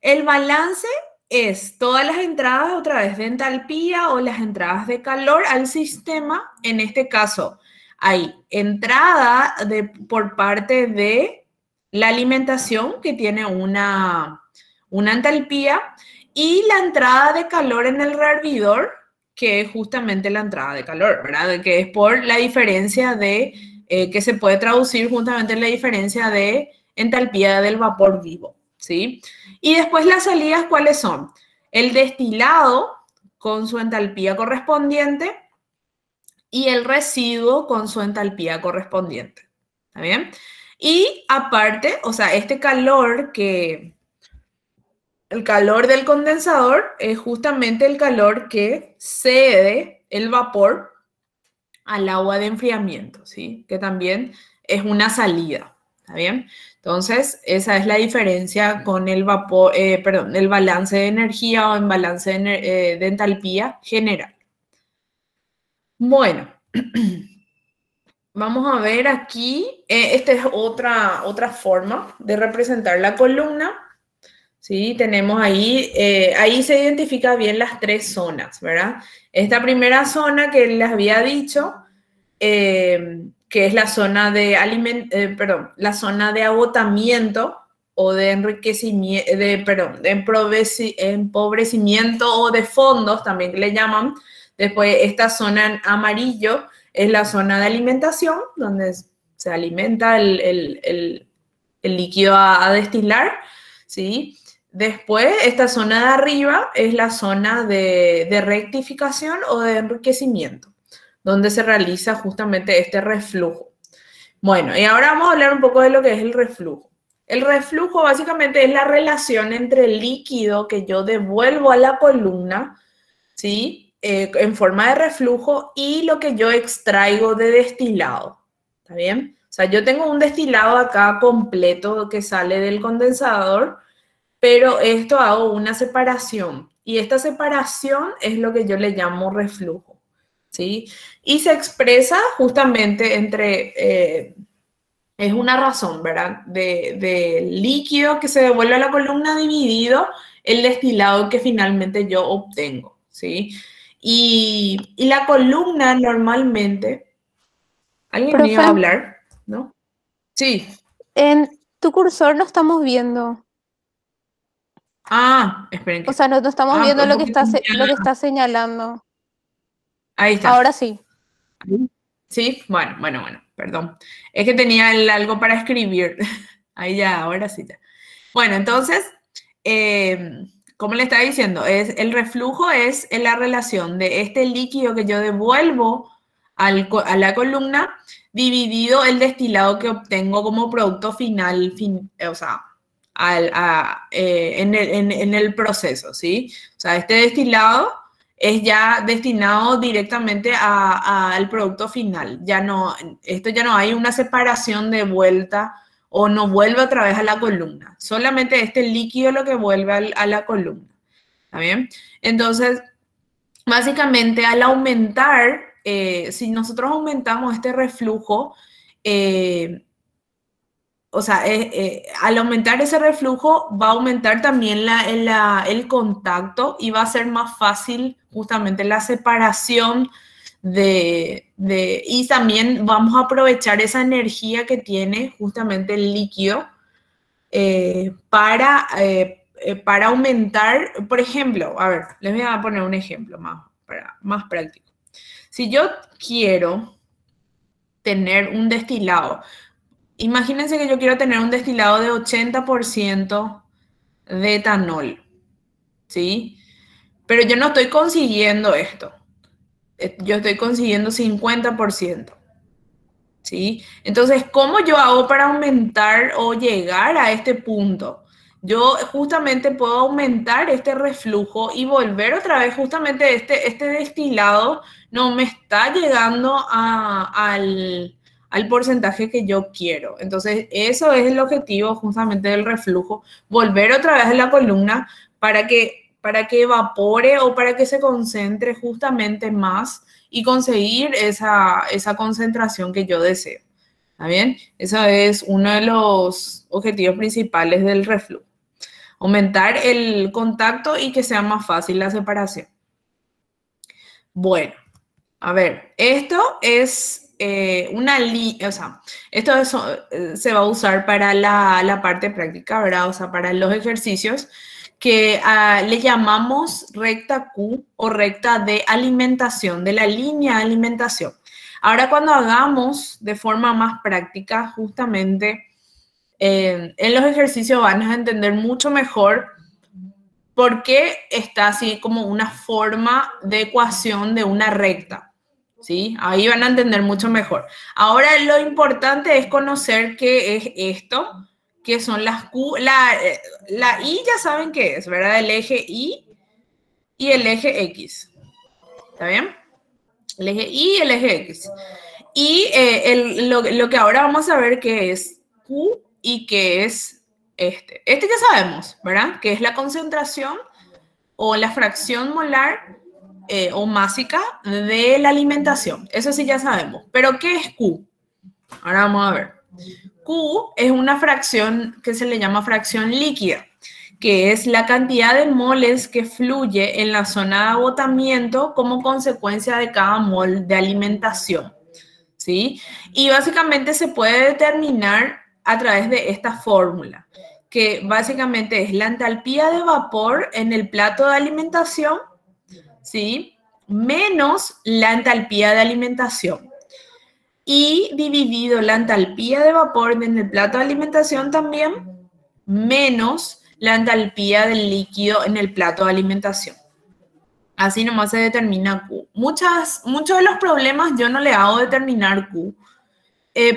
El balance es todas las entradas a través de entalpía o las entradas de calor al sistema. En este caso, hay entrada por parte de la alimentación que tiene una entalpía y la entrada de calor en el rehervidor, que es justamente la entrada de calor, ¿verdad? Que es por la diferencia de, que se puede traducir justamente en la diferencia de entalpía del vapor vivo, ¿sí? Y después las salidas, ¿cuáles son? El destilado con su entalpía correspondiente y el residuo con su entalpía correspondiente. ¿Está bien? Y aparte, o sea, el calor del condensador es justamente el calor que cede el vapor al agua de enfriamiento, ¿sí? Que también es una salida. ¿Está bien? Entonces, esa es la diferencia con el vapor, el balance de energía o en balance de entalpía general. Bueno, vamos a ver aquí, esta es otra forma de representar la columna, ¿sí? Tenemos ahí, ahí se identifica bien las tres zonas, ¿verdad? Esta primera zona que les había dicho, que es la zona de la zona de agotamiento o de enriquecimiento, de empobrecimiento o de fondos, también que le llaman. Después, esta zona en amarillo es la zona de alimentación, donde se alimenta el líquido a destilar, ¿sí? Después, esta zona de arriba es la zona de rectificación o de enriquecimiento, donde se realiza justamente este reflujo. Bueno, y ahora vamos a hablar un poco de lo que es el reflujo. El reflujo básicamente es la relación entre el líquido que yo devuelvo a la columna, ¿sí?, en forma de reflujo y lo que yo extraigo de destilado. ¿Está bien? O sea, yo tengo un destilado acá completo que sale del condensador, pero esto hago una separación. Y esta separación es lo que yo le llamo reflujo, ¿sí? Y se expresa justamente entre, es una razón, ¿verdad? De líquido que se devuelve a la columna dividido el destilado que finalmente yo obtengo, ¿sí? Y la columna normalmente, ¿alguien me iba a hablar? ¿No? Sí. En tu cursor no estamos viendo. Ah, esperen. O sea, no estamos viendo lo que está señalando. Ahí está. Ahora sí. Sí, bueno, perdón. Es que tenía algo para escribir. Ahí ya, ahora sí ya. Bueno, entonces, como le estaba diciendo, el reflujo es la relación de este líquido que yo devuelvo a la columna dividido el destilado que obtengo como producto final, o sea, en el proceso, ¿sí? O sea, este destilado es ya destinado directamente al producto final. Esto ya no hay una separación de vuelta o no vuelve otra vez a la columna. Solamente este líquido lo que vuelve a la columna. ¿Está bien? Entonces, básicamente al aumentar, si nosotros aumentamos este reflujo, o sea, al aumentar ese reflujo va a aumentar también el contacto y va a ser más fácil justamente la separación y también vamos a aprovechar esa energía que tiene justamente el líquido para aumentar, por ejemplo, a ver, les voy a poner un ejemplo más práctico. Si yo quiero tener un destilado, imagínense que yo quiero tener un destilado de 80% de etanol, ¿sí? Pero yo no estoy consiguiendo esto. Yo estoy consiguiendo 50%, ¿sí? Entonces, ¿cómo yo hago para aumentar o llegar a este punto? Yo justamente puedo aumentar este reflujo y volver otra vez, justamente este destilado no me está llegando al porcentaje que yo quiero. Entonces, eso es el objetivo justamente del reflujo, volver otra vez a la columna para que evapore o para que se concentre justamente más y conseguir esa concentración que yo deseo. ¿Está bien? Ese es uno de los objetivos principales del reflujo. Aumentar el contacto y que sea más fácil la separación. Bueno, a ver, esto es se va a usar para la parte práctica, ¿verdad? O sea, para los ejercicios que le llamamos recta Q o recta de alimentación, de la línea de alimentación. Ahora, cuando hagamos de forma más práctica, justamente en los ejercicios van a entender mucho mejor por qué está así como una forma de ecuación de una recta, ¿sí? Ahí van a entender mucho mejor. Ahora, lo importante es conocer qué es esto, que son las Q, la Y ya saben qué es, ¿verdad? El eje Y y el eje X. ¿Está bien? El eje Y y el eje X. Y lo que ahora vamos a ver qué es Q y qué es este. Este ya sabemos, ¿verdad? Que es la concentración o la fracción molar o másica de la alimentación. Eso sí ya sabemos. Pero ¿qué es Q? Ahora vamos a ver. Q es una fracción que se le llama fracción líquida, que es la cantidad de moles que fluye en la zona de agotamiento como consecuencia de cada mol de alimentación, ¿sí? Y básicamente se puede determinar a través de esta fórmula, que básicamente es la entalpía de vapor en el plato de alimentación, ¿sí? Menos la entalpía de alimentación. Y dividido la entalpía de vapor en el plato de alimentación también, menos la entalpía del líquido en el plato de alimentación. Así nomás se determina Q. Muchos de los problemas yo no le hago determinar Q,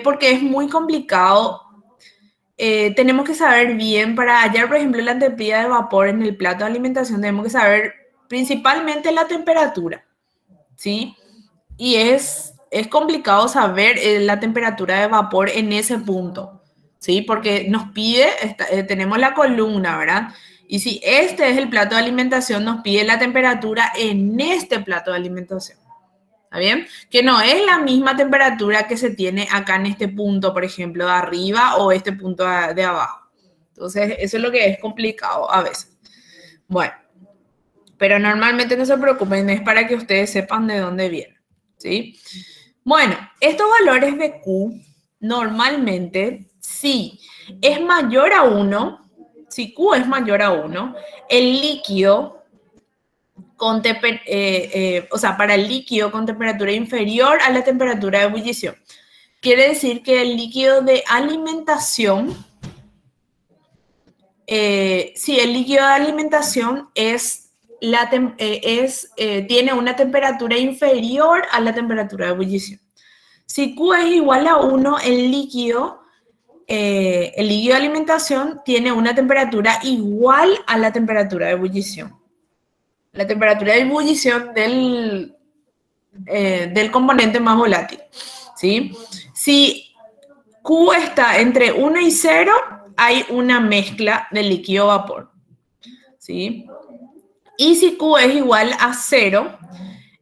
porque es muy complicado. Tenemos que saber bien, para hallar, por ejemplo, la entalpía de vapor en el plato de alimentación, tenemos que saber principalmente la temperatura, ¿sí? Y es complicado saber la temperatura de vapor en ese punto, ¿sí? Porque nos pide, tenemos la columna, ¿verdad? Y si este es el plato de alimentación, nos pide la temperatura en este plato de alimentación. ¿Está bien? Que no es la misma temperatura que se tiene acá en este punto, por ejemplo, de arriba o este punto de abajo. Entonces, eso es lo que es complicado a veces. Bueno, pero normalmente no se preocupen, es para que ustedes sepan de dónde vienen, ¿sí? Bueno, estos valores de Q, normalmente, si es mayor a 1, si Q es mayor a 1, el líquido para el líquido con temperatura inferior a la temperatura de ebullición. Quiere decir que el líquido de alimentación, si el líquido de alimentación tiene una temperatura inferior a la temperatura de ebullición. Si Q es igual a 1, el líquido de alimentación tiene una temperatura igual a la temperatura de ebullición. La temperatura de ebullición del componente más volátil, ¿sí? Si Q está entre 1 y 0, hay una mezcla de líquido-vapor, ¿sí? Y si Q es igual a 0,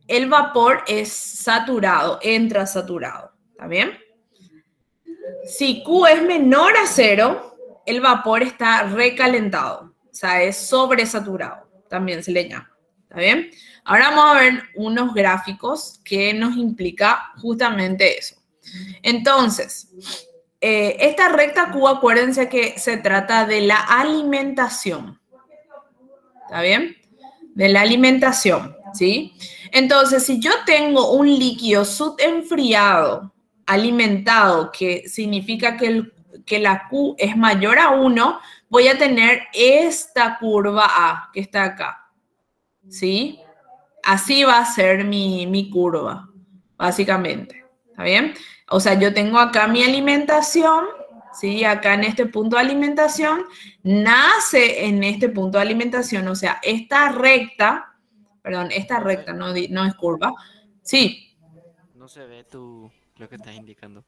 el vapor es saturado, entra saturado. ¿Está bien? Si Q es menor a 0, el vapor está recalentado. O sea, es sobresaturado. También se le llama. ¿Está bien? Ahora vamos a ver unos gráficos que nos implica justamente eso. Entonces, esta recta Q, acuérdense que se trata de la alimentación. ¿Está bien? De la alimentación, ¿sí? Entonces, si yo tengo un líquido subenfriado, alimentado, que significa que la Q es mayor a 1, voy a tener esta curva A que está acá, ¿sí? Así va a ser mi curva, básicamente, ¿está bien? O sea, yo tengo acá mi alimentación, ¿sí? Acá en este punto de alimentación, nace en este punto de alimentación, o sea, esta recta, perdón, esta recta no es curva, sí. No se ve lo que estás indicando.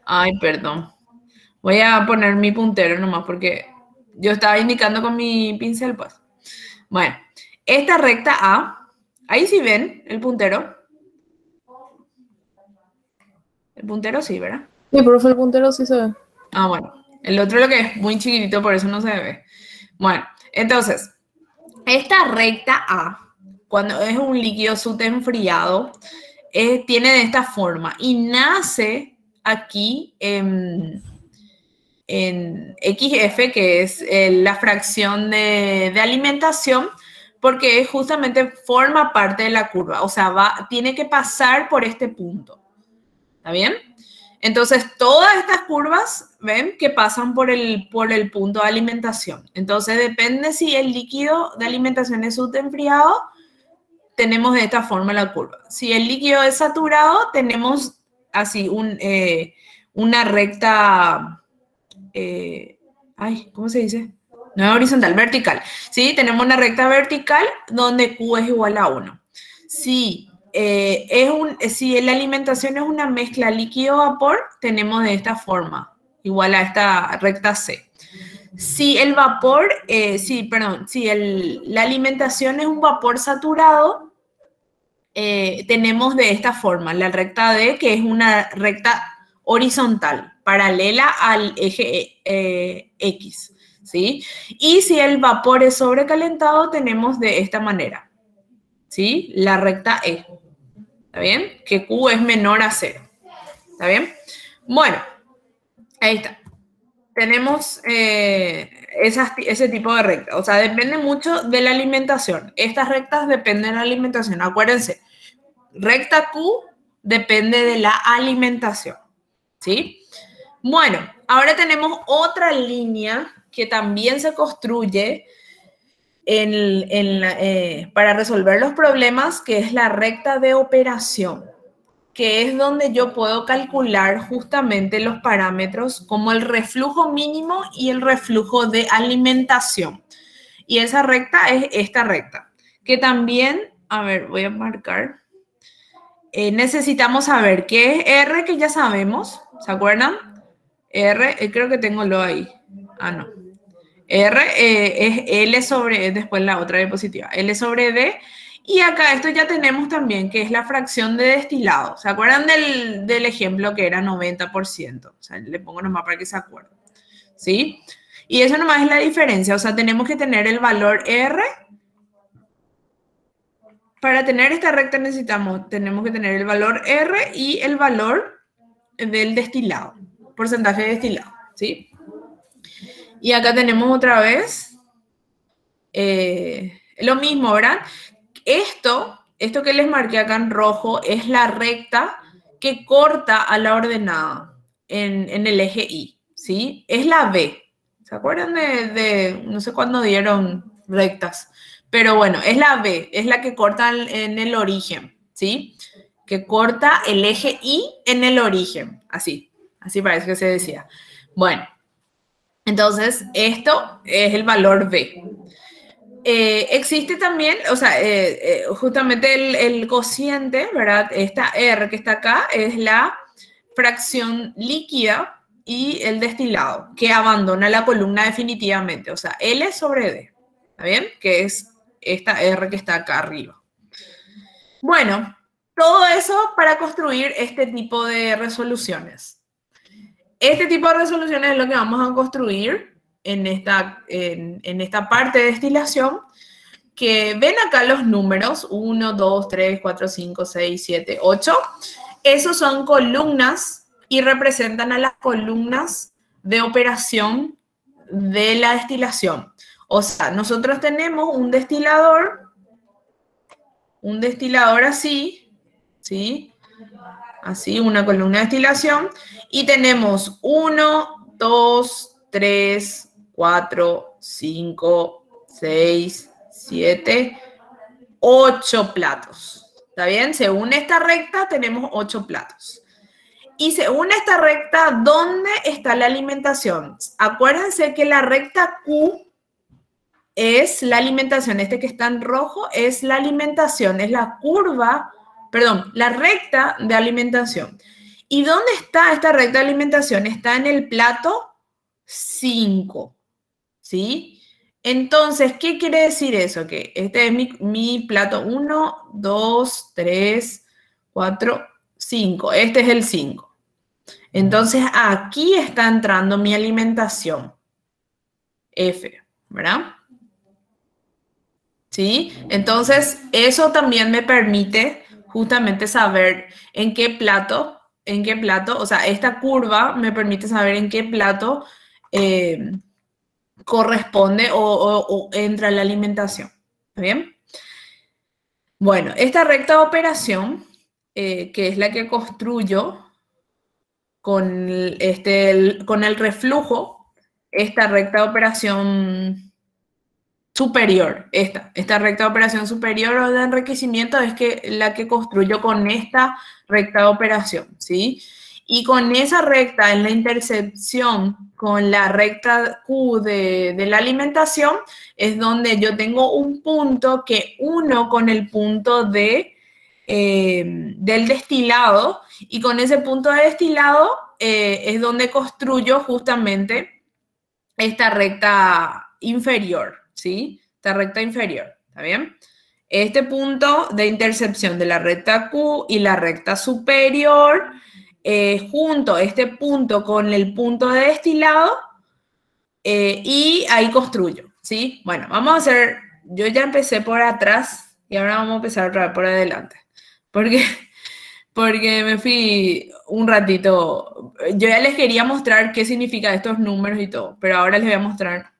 Ay, perdón. Voy a poner mi puntero nomás porque yo estaba indicando con mi pincel, pues. Bueno, esta recta A, ahí sí ven el puntero. El puntero sí, ¿verdad? Sí, profe, el puntero sí se ve. Ah, bueno. El otro lo que es muy chiquitito, por eso no se ve. Bueno, entonces, esta recta A, cuando es un líquido subenfriado, tiene de esta forma y nace aquí en XF, que es la fracción de alimentación, porque justamente forma parte de la curva, o sea, tiene que pasar por este punto. ¿Está bien? Entonces, todas estas curvas, ven, que pasan por el punto de alimentación. Entonces, depende si el líquido de alimentación es subenfriado, tenemos de esta forma la curva. Si el líquido es saturado, tenemos así una recta, ¿cómo se dice? No es horizontal, vertical. ¿Sí? Tenemos una recta vertical donde Q es igual a 1. Si la alimentación es una mezcla líquido-vapor, tenemos de esta forma, igual a esta recta C. Si el vapor, la alimentación es un vapor saturado, tenemos de esta forma, la recta D, que es una recta horizontal, paralela al eje X, ¿sí? Y si el vapor es sobrecalentado, tenemos de esta manera, ¿sí? La recta E, ¿está bien? Que Q es menor a 0, ¿está bien? Bueno, ahí está. Tenemos ese tipo de rectas. O sea, depende mucho de la alimentación. Estas rectas dependen de la alimentación. Acuérdense, recta Q depende de la alimentación. ¿Sí? Bueno, ahora tenemos otra línea que también se construye para resolver los problemas, que es la recta de operación, que es donde yo puedo calcular justamente los parámetros como el reflujo mínimo y el reflujo de alimentación. Y esa recta es esta recta, que también, a ver, voy a marcar. Necesitamos saber qué es R, que ya sabemos, ¿se acuerdan? R, creo que tengo lo ahí. Ah, no. R es L sobre, después la otra diapositiva, L sobre D. Y acá esto ya tenemos también, que es la fracción de destilado. ¿Se acuerdan del ejemplo que era 90%? O sea, le pongo nomás para que se acuerden. ¿Sí? Y eso nomás es la diferencia. O sea, tenemos que tener el valor R. Para tener esta recta tenemos que tener el valor R y el valor del destilado, porcentaje de destilado, ¿sí? Y acá tenemos otra vez lo mismo, ¿verdad? Esto que les marqué acá en rojo es la recta que corta a la ordenada en el eje Y, ¿sí? Es la B. ¿Se acuerdan no sé cuándo dieron rectas? Pero bueno, es la B, es la que corta en el origen, ¿sí? Que corta el eje Y en el origen, así parece que se decía. Bueno, entonces esto es el valor B. Existe también, o sea, justamente el cociente, ¿verdad? Esta R que está acá es la fracción líquida y el destilado, que abandona la columna definitivamente, o sea, L sobre D, ¿está bien? Que es esta R que está acá arriba. Bueno, todo eso para construir este tipo de resoluciones. Este tipo de resoluciones es lo que vamos a construir en esta parte de destilación, que ven acá los números, 1, 2, 3, 4, 5, 6, 7, 8. Esos son columnas y representan a las columnas de operación de la destilación. O sea, nosotros tenemos un destilador así, ¿sí? Así, una columna de destilación. Y tenemos 1, 2, 3, 4, 5, 6, 7, 8 platos. ¿Está bien? Según esta recta tenemos 8 platos. Y según esta recta, ¿dónde está la alimentación? Acuérdense que la recta Q es la alimentación. Este que está en rojo es la alimentación, es la curva, perdón, la recta de alimentación. ¿Y dónde está esta recta de alimentación? Está en el plato 5, ¿sí? Entonces, ¿qué quiere decir eso? Que este es mi plato 1, 2, 3, 4, 5. Este es el 5. Entonces, aquí está entrando mi alimentación. F, ¿verdad? ¿Sí? Entonces, eso también me permite justamente saber en qué plato, o sea, esta curva me permite saber en qué plato corresponde o entra la alimentación. ¿Está bien? Bueno, esta recta de operación, que es la que construyo con el reflujo, esta recta de operación superior, esta recta de operación superior o de enriquecimiento es la que construyo con esta recta de operación, ¿sí? Y con esa recta en la intersección con la recta Q de la alimentación es donde yo tengo un punto que uno con el punto del destilado, y con ese punto de destilado es donde construyo justamente esta recta inferior, ¿sí? Esta recta inferior, ¿está bien? Este punto de intersección de la recta Q y la recta superior, junto este punto con el punto de destilado, y ahí construyo, ¿sí? Bueno, vamos a hacer, yo ya empecé por atrás y ahora vamos a empezar otra vez por adelante, porque me fui un ratito. Yo ya les quería mostrar qué significa estos números y todo, pero ahora les voy a mostrar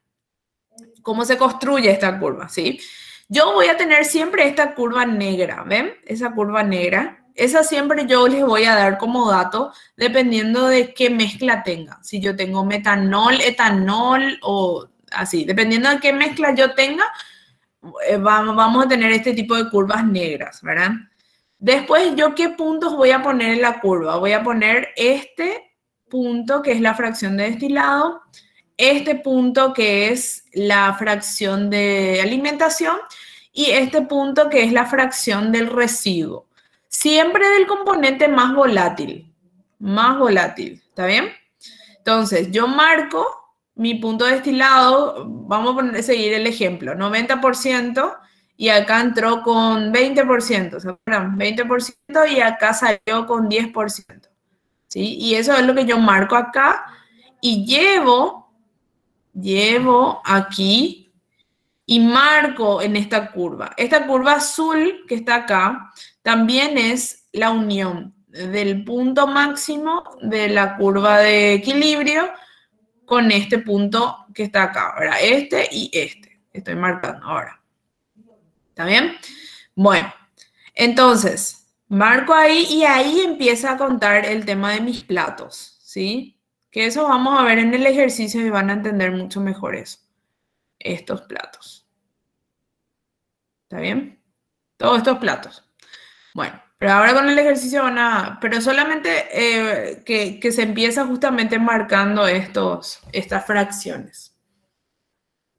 cómo se construye esta curva, ¿sí? Yo voy a tener siempre esta curva negra, ¿ven? Esa curva negra. Esa siempre yo les voy a dar como dato dependiendo de qué mezcla tenga. Si yo tengo metanol, etanol o así. Dependiendo de qué mezcla yo tenga, vamos a tener este tipo de curvas negras, ¿verdad? Después, ¿yo qué puntos voy a poner en la curva? Voy a poner este punto que es la fracción de destilado, este punto que es la fracción de alimentación y este punto que es la fracción del residuo. Siempre del componente más volátil, ¿está bien? Entonces, yo marco mi punto de destilado, vamos a seguir el ejemplo, 90%, y acá entró con 20%, ¿se acuerdan? 20% y acá salió con 10%, ¿sí? Y eso es lo que yo marco acá y llevo aquí y marco en esta curva. Esta curva azul que está acá también es la unión del punto máximo de la curva de equilibrio con este punto que está acá, ¿verdad? Este y este, estoy marcando ahora. ¿Está bien? Bueno, entonces, marco ahí y ahí empieza a contar el tema de mis platos, ¿sí? Que eso vamos a ver en el ejercicio y van a entender mucho mejor eso. Estos platos. ¿Está bien? Todos estos platos. Bueno, pero ahora con el ejercicio pero solamente que se empieza justamente marcando estas fracciones.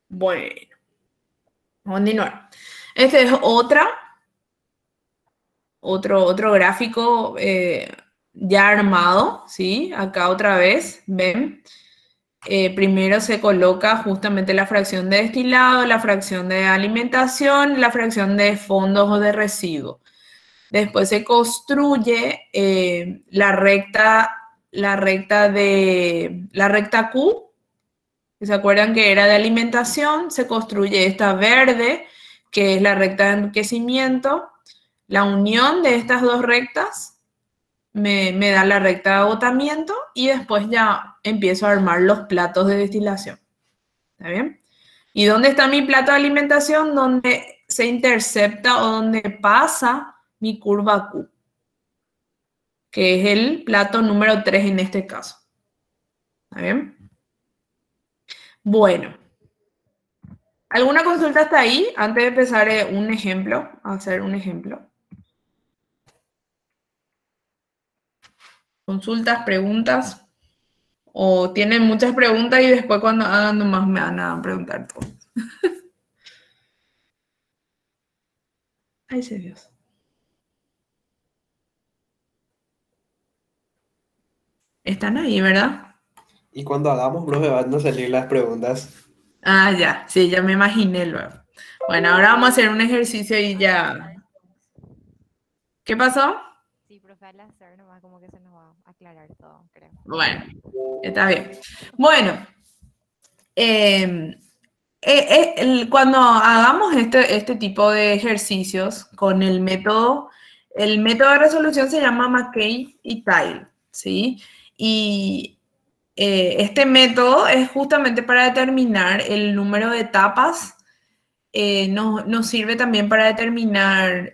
Bueno, vamos a continuar. Este es otro gráfico ya armado, ¿sí? Acá otra vez, ven. primero se coloca justamente la fracción de destilado, la fracción de alimentación, la fracción de fondos o de residuos. Después se construye la recta Q, ¿se acuerdan que era de alimentación? Se construye esta verde, que es la recta de enriquecimiento. La unión de estas dos rectas me da la recta de agotamiento y después ya empiezo a armar los platos de destilación. ¿Está bien? ¿Y dónde está mi plato de alimentación? Donde se intercepta o donde pasa mi curva Q, que es el plato número 3 en este caso. ¿Está bien? Bueno. ¿Alguna consulta hasta ahí? Antes de empezar un ejemplo, a hacer un ejemplo. ¿Consultas, preguntas? ¿O tienen muchas preguntas y después cuando hagan nomás me van a preguntar todo? Ay, sé Dios. Están ahí, ¿verdad? Y cuando hagamos, bro, me van a salir las preguntas. Ah, ya. Sí, ya me imaginé luego. Bueno, ahora vamos a hacer un ejercicio y ya. ¿Qué pasó? Sí, profe, al hacer nomás como que se nos va a aclarar todo, creo. Bueno, está bien. Bueno, cuando hagamos este tipo de ejercicios con el método de resolución se llama McCabe y Tile, ¿sí? Y este método es justamente para determinar el número de etapas. Nos sirve también para determinar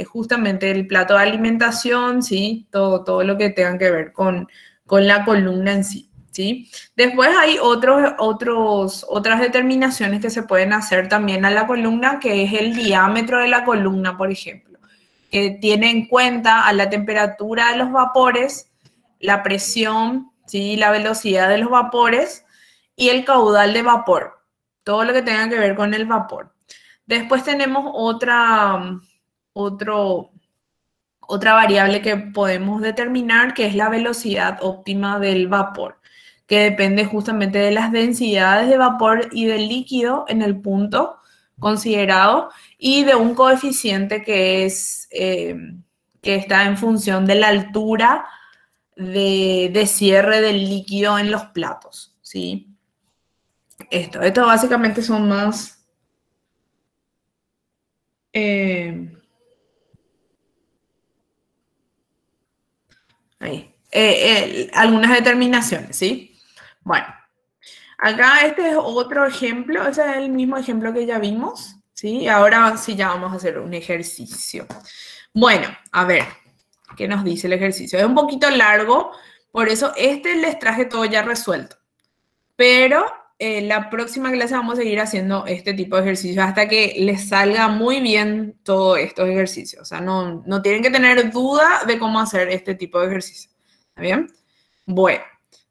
justamente el plato de alimentación, ¿sí? Todo lo que tenga que ver con la columna en sí, ¿sí? Después hay otras determinaciones que se pueden hacer también a la columna, que es el diámetro de la columna, por ejemplo, que tiene en cuenta a la temperatura de los vapores, la presión, ¿sí? La velocidad de los vapores y el caudal de vapor, todo lo que tenga que ver con el vapor. Después tenemos otra variable que podemos determinar, que es la velocidad óptima del vapor, que depende justamente de las densidades de vapor y del líquido en el punto considerado y de un coeficiente que está en función de la altura de cierre del líquido en los platos, ¿sí? Esto básicamente son más... algunas determinaciones, ¿sí? Bueno, acá este es otro ejemplo, ese es el mismo ejemplo que ya vimos, ¿sí? Ahora sí ya vamos a hacer un ejercicio. Bueno, a ver, ¿qué nos dice el ejercicio? Es un poquito largo, por eso les traje todo ya resuelto. Pero la próxima clase vamos a seguir haciendo este tipo de ejercicios hasta que les salga muy bien todos estos ejercicios. O sea, no tienen que tener duda de cómo hacer este tipo de ejercicio. ¿Está bien? Bueno,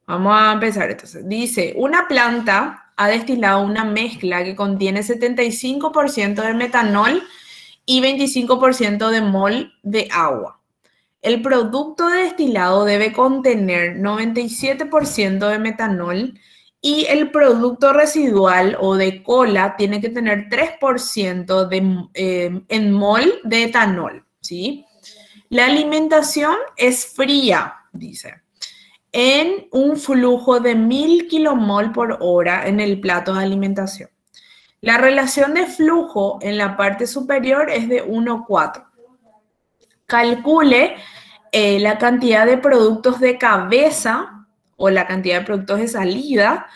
vamos a empezar entonces. Dice, una planta ha destilado una mezcla que contiene 75% de metanol y 25% de mol de agua. El producto de destilado debe contener 97% de metanol y el producto residual o de cola tiene que tener 3% en mol de etanol, ¿sí? La alimentación es fría, dice, en un flujo de 1000 kilomol por hora en el plato de alimentación. La relación de flujo en la parte superior es de 1:4. Calcule la cantidad de productos de cabeza o la cantidad de productos de salida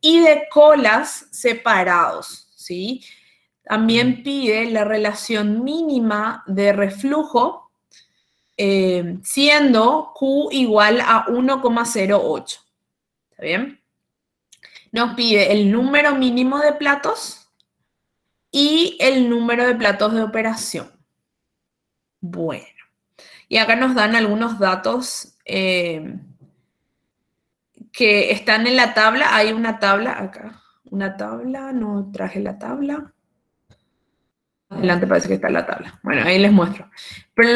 y de colas separados, ¿sí? También pide la relación mínima de reflujo, siendo Q igual a 1,08. ¿Está bien? Nos pide el número mínimo de platos y el número de platos de operación. Bueno, y acá nos dan algunos datos que están en la tabla. Hay una tabla acá. Una tabla, no traje la tabla. adelante parece que está la tabla. Bueno, ahí les muestro. Pero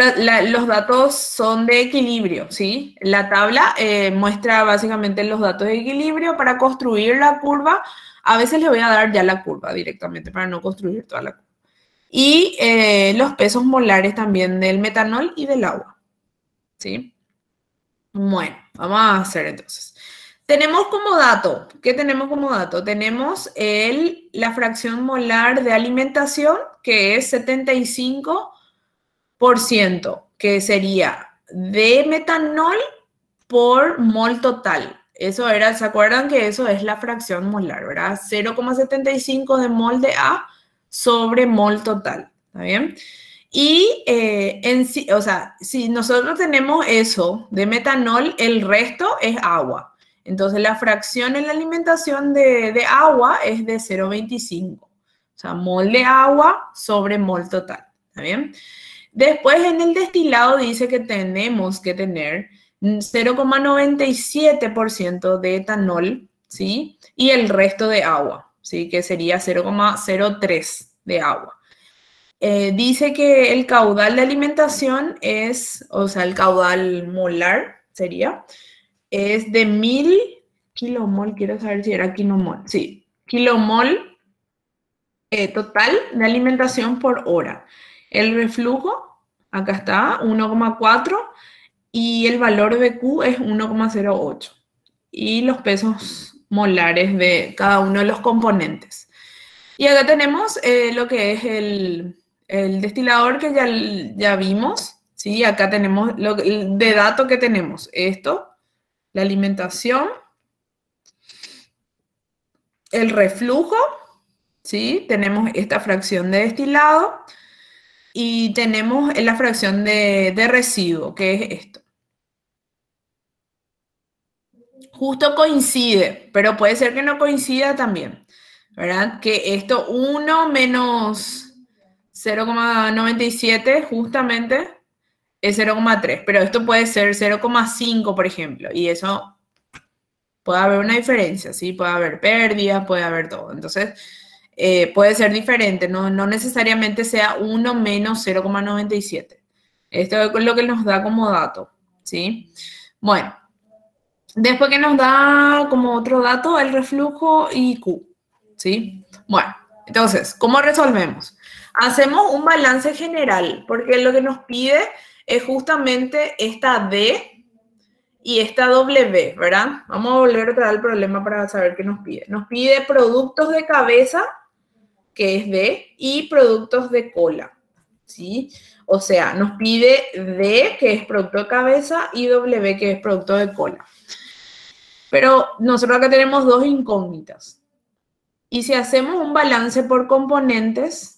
los datos son de equilibrio, ¿sí? La tabla muestra básicamente los datos de equilibrio. Para construir la curva, a veces les voy a dar ya la curva directamente para no construir toda la curva. Y los pesos molares también del metanol y del agua, ¿sí? Bueno, vamos a hacer entonces. Tenemos como dato, ¿qué tenemos como dato? Tenemos la fracción molar de alimentación, que es 75%, que sería de metanol por mol total. Eso era, ¿se acuerdan que eso es la fracción molar, verdad? 0,75 de mol de A sobre mol total, ¿está bien? Y o sea, si nosotros tenemos eso de metanol, el resto es agua. Entonces, la fracción en la alimentación de agua es de 0,25. O sea, mol de agua sobre mol total. ¿Está bien? Después, en el destilado dice que tenemos que tener 0,97% de etanol, ¿sí? Y el resto de agua, ¿sí? Que sería 0,03 de agua. Dice que el caudal de alimentación es, o sea, el caudal molar sería, es de 1000 kilomol, quiero saber si era kilomol, sí, kilomol total de alimentación por hora. El reflujo, acá está, 1,4 y el valor de Q es 1,08. Y los pesos molares de cada uno de los componentes. Y acá tenemos lo que es el destilador que ya vimos, ¿sí? Acá tenemos de dato que tenemos esto, la alimentación, el reflujo, ¿sí? Tenemos esta fracción de destilado y tenemos la fracción de residuo, que es esto. Justo coincide, pero puede ser que no coincida también, ¿verdad? Que esto 1 menos 0,97 justamente es 0,3, pero esto puede ser 0,5, por ejemplo, y eso puede haber una diferencia, ¿sí? Puede haber pérdidas, puede haber todo. Entonces, puede ser diferente, no necesariamente sea 1 menos 0,97. Esto es lo que nos da como dato, ¿sí? Bueno, después que nos da como otro dato el reflujo y Q, ¿sí? Bueno, entonces, ¿cómo resolvemos? Hacemos un balance general, porque lo que nos pide es justamente esta D y esta W, ¿verdad? Vamos a volver otra vez al problema para saber qué nos pide. Nos pide productos de cabeza, que es D, y productos de cola, ¿sí? O sea, nos pide D, que es producto de cabeza, y W, que es producto de cola. Pero nosotros acá tenemos dos incógnitas. Y si hacemos un balance por componentes,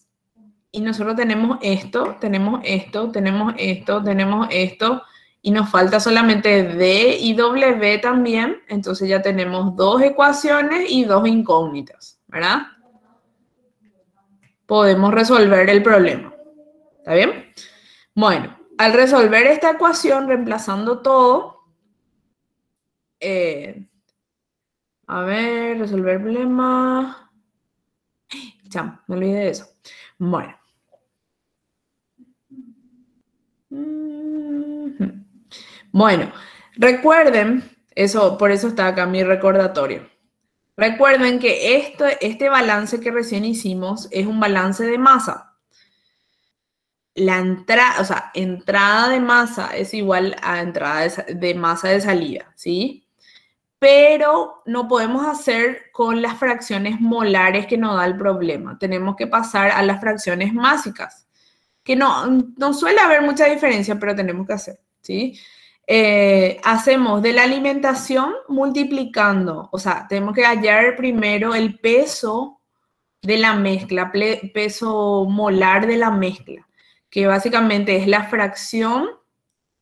y nosotros tenemos esto, tenemos esto, tenemos esto, tenemos esto, y nos falta solamente D y W también, entonces ya tenemos dos ecuaciones y dos incógnitas, ¿verdad? Podemos resolver el problema. ¿Está bien? Bueno, al resolver esta ecuación, reemplazando todo, a ver, resolver el problema. Cham, me olvidé de eso. Bueno. Bueno, recuerden, por eso está acá mi recordatorio. Recuerden que este balance que recién hicimos es un balance de masa. La entrada, o sea, entrada de masa es igual a entrada de masa de salida, ¿sí? Pero no podemos hacer con las fracciones molares que nos da el problema. Tenemos que pasar a las fracciones másicas, que no suele haber mucha diferencia, pero tenemos que hacer, ¿sí? Hacemos de la alimentación multiplicando, o sea, tenemos que hallar primero el peso de la mezcla, peso molar de la mezcla, que básicamente es la fracción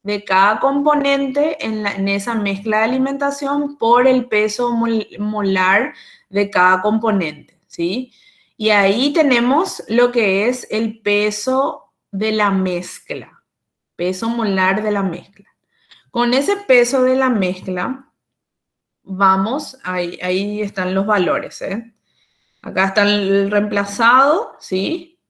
de cada componente en esa mezcla de alimentación por el peso molar de cada componente, ¿sí? Y ahí tenemos lo que es el peso de la mezcla, peso molar de la mezcla. Con ese peso de la mezcla, vamos, ahí están los valores, ¿eh? Acá está el reemplazado, ¿sí?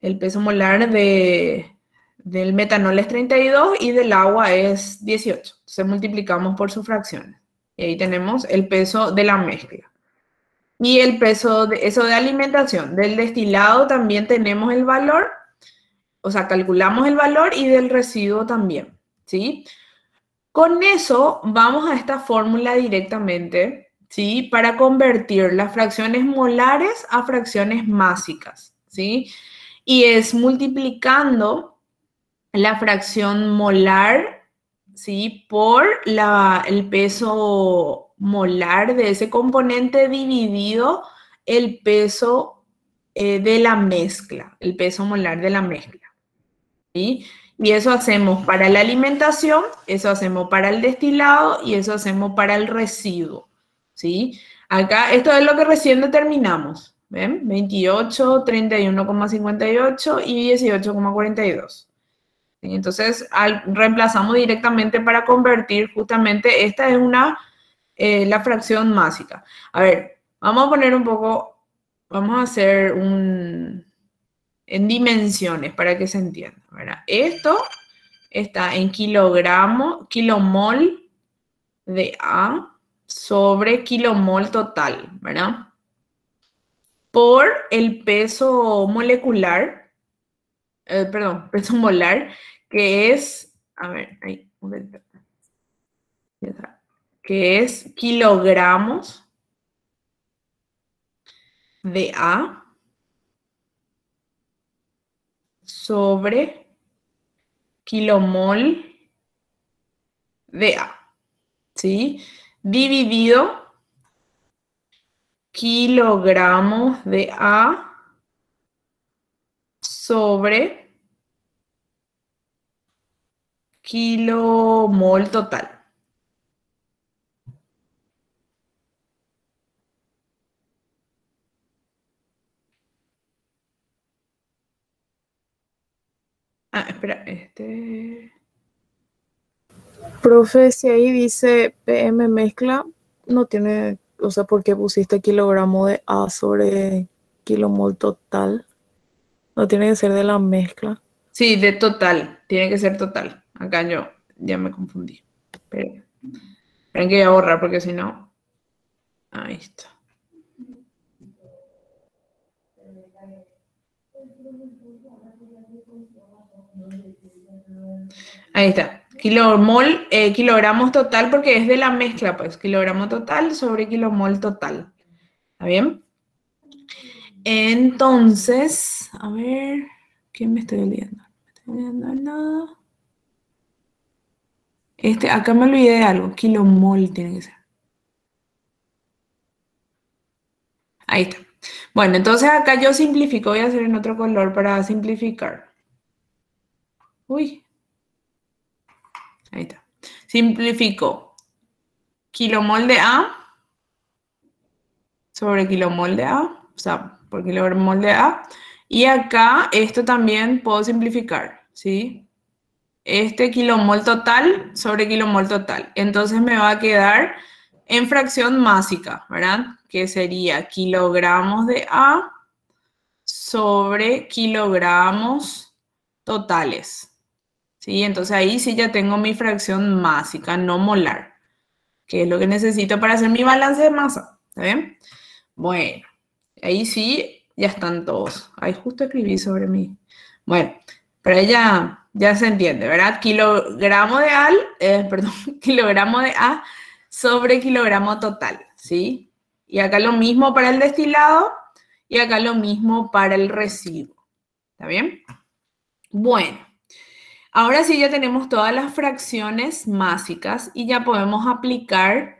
El peso molar del metanol es 32 y del agua es 18. Entonces multiplicamos por sus fracciones. Y ahí tenemos el peso de la mezcla. Y el peso eso de alimentación. Del destilado también tenemos el valor, o sea, calculamos el valor y del residuo también, ¿sí? Con eso vamos a esta fórmula directamente, ¿sí? Para convertir las fracciones molares a fracciones másicas, ¿sí? Y es multiplicando la fracción molar, ¿sí? Por el peso molar de ese componente dividido el peso de la mezcla, el peso molar de la mezcla, ¿sí? Y eso hacemos para la alimentación, eso hacemos para el destilado y eso hacemos para el residuo, ¿sí? Acá, esto es lo que recién determinamos, ¿ven? 28, 31,58 y 18,42. ¿Sí? Entonces, reemplazamos directamente para convertir justamente, esta es la fracción másica. A ver, vamos a poner un poco, vamos a hacer en dimensiones para que se entienda, ¿verdad? Esto está en kilomol de A sobre kilomol total, ¿verdad? Por el peso molecular, peso molar, que es, a ver, ahí, que es kilogramos de A sobre kilomol de A, ¿sí? Dividido kilogramos de A sobre kilomol total. Ah, espera, Profe, si ahí dice PM mezcla, no tiene, o sea, ¿por qué pusiste kilogramo de A sobre kilomol total? No tiene que ser de la mezcla. Sí, de total, tiene que ser total. Acá yo ya me confundí. Esperen que voy a borrar porque si no... Ahí está. Ahí está. Kilomol, kilogramos total porque es de la mezcla, pues. Kilogramo total sobre kilomol total. ¿Está bien? Entonces, a ver, ¿qué me estoy olvidando? ¿Me estoy olvidando de nada? Acá me olvidé de algo. Kilomol tiene que ser. Ahí está. Bueno, entonces acá yo simplifico. Voy a hacer en otro color para simplificar. Uy. Ahí está. Simplifico. Kilomol de A sobre kilomol de A. O sea, por kilomol de A. Y acá esto también puedo simplificar, ¿sí? Kilomol total sobre kilomol total. Entonces me va a quedar en fracción másica, ¿verdad? Que sería kilogramos de A sobre kilogramos totales. ¿Sí? Entonces ahí sí ya tengo mi fracción másica, no molar, que es lo que necesito para hacer mi balance de masa. ¿Está bien? Bueno, ahí sí ya están todos. Ahí justo escribí sobre mí. Bueno, pero ya se entiende, ¿verdad? Kilogramo de A sobre kilogramo total, ¿sí? Y acá lo mismo para el destilado y acá lo mismo para el residuo. ¿Está bien? Bueno, ahora sí ya tenemos todas las fracciones másicas y ya podemos aplicar...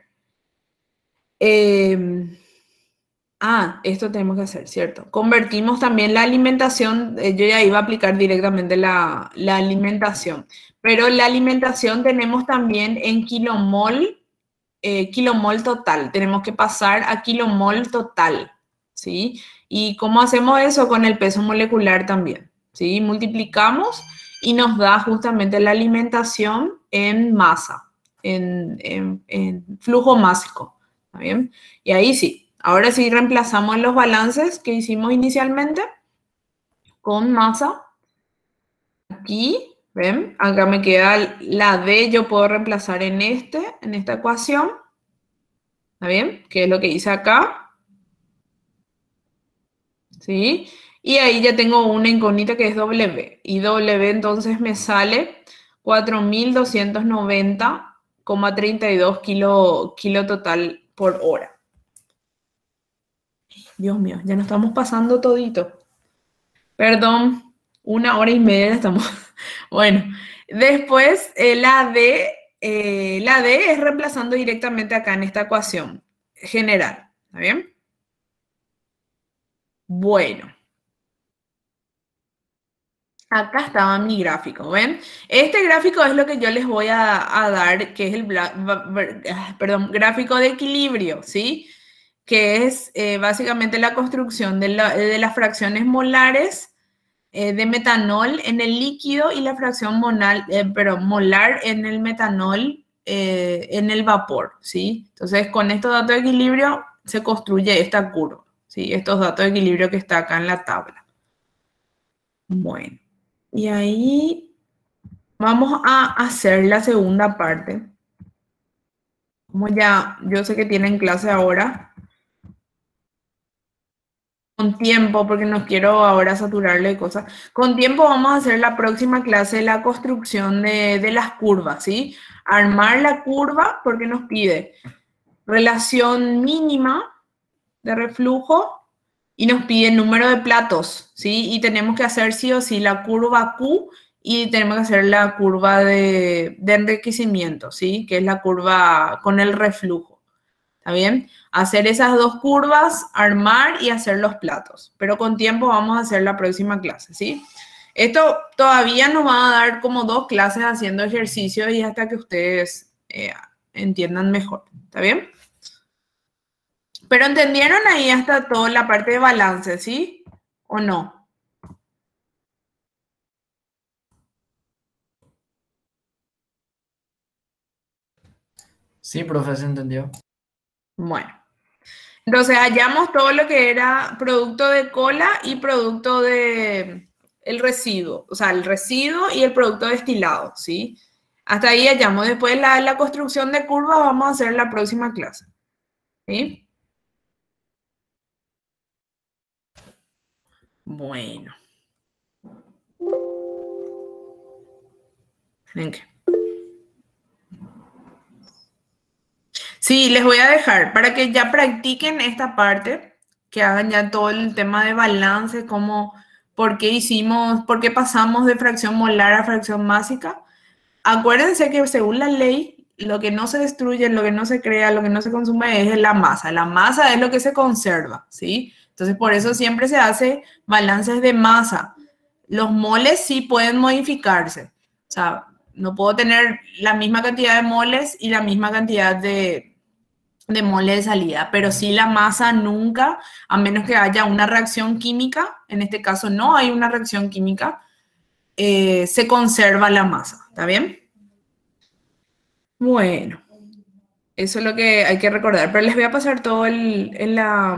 esto tenemos que hacer, ¿cierto? Convertimos también la alimentación, yo ya iba a aplicar directamente la alimentación, pero la alimentación tenemos también en kilomol total, tenemos que pasar a kilomol total, ¿sí? ¿Y cómo hacemos eso? Con el peso molecular también, ¿sí? Multiplicamos y nos da justamente la alimentación en masa, en flujo másico, ¿está bien? Y ahí sí. Ahora sí reemplazamos los balances que hicimos inicialmente con masa. Aquí, ¿ven? Acá me queda la D, yo puedo reemplazar en esta ecuación. ¿Está bien? Que es lo que hice acá. ¿Sí? Y ahí ya tengo una incógnita que es W. Y W entonces me sale 4.290,32 kilo total por hora. Dios mío, ya nos estamos pasando todito. Perdón, 1 hora y media estamos. Bueno, después la D es reemplazando directamente acá en esta ecuación general. ¿Está bien? Bueno. Acá estaba mi gráfico, ¿ven? Este gráfico es lo que yo les voy a dar, que es el gráfico de equilibrio, ¿sí? Que es básicamente la construcción de las fracciones molares de metanol en el líquido y la fracción molar en el metanol en el vapor, ¿sí? Entonces, con estos datos de equilibrio se construye esta curva, ¿sí? Estos datos de equilibrio que está acá en la tabla. Bueno, y ahí vamos a hacer la segunda parte. Como ya, yo sé que tienen clase ahora. Con tiempo, porque no quiero ahora saturarle de cosas. Con tiempo vamos a hacer la próxima clase, la construcción de las curvas, ¿sí? Armar la curva, porque nos pide relación mínima de reflujo y nos pide número de platos, ¿sí? Y tenemos que hacer sí o sí la curva Q y tenemos que hacer la curva de enriquecimiento, ¿sí? Que es la curva con el reflujo. ¿Está bien? Hacer esas dos curvas, armar y hacer los platos. Pero con tiempo vamos a hacer la próxima clase, ¿sí? Esto todavía nos va a dar como 2 clases haciendo ejercicios y hasta que ustedes entiendan mejor. ¿Está bien? Pero entendieron ahí hasta toda la parte de balance, ¿sí? ¿O no? Sí, profe, se entendió. Bueno. Entonces hallamos todo lo que era producto de cola y producto de el residuo. O sea, el residuo y el producto destilado, ¿sí? Hasta ahí hallamos. Después la construcción de curvas vamos a hacer en la próxima clase. ¿Sí? Bueno. Venga. Sí, les voy a dejar para que ya practiquen esta parte, que hagan ya todo el tema de balance, como por qué pasamos de fracción molar a fracción másica. Acuérdense que según la ley, lo que no se destruye, lo que no se crea, lo que no se consume es la masa. La masa es lo que se conserva, ¿sí? Entonces, por eso siempre se hace balances de masa. Los moles sí pueden modificarse. O sea, no puedo tener la misma cantidad de moles y la misma cantidad de moles de salida, pero sí la masa nunca, a menos que haya una reacción química, en este caso no hay una reacción química, se conserva la masa, ¿está bien? Bueno, eso es lo que hay que recordar, pero les voy a pasar todo en la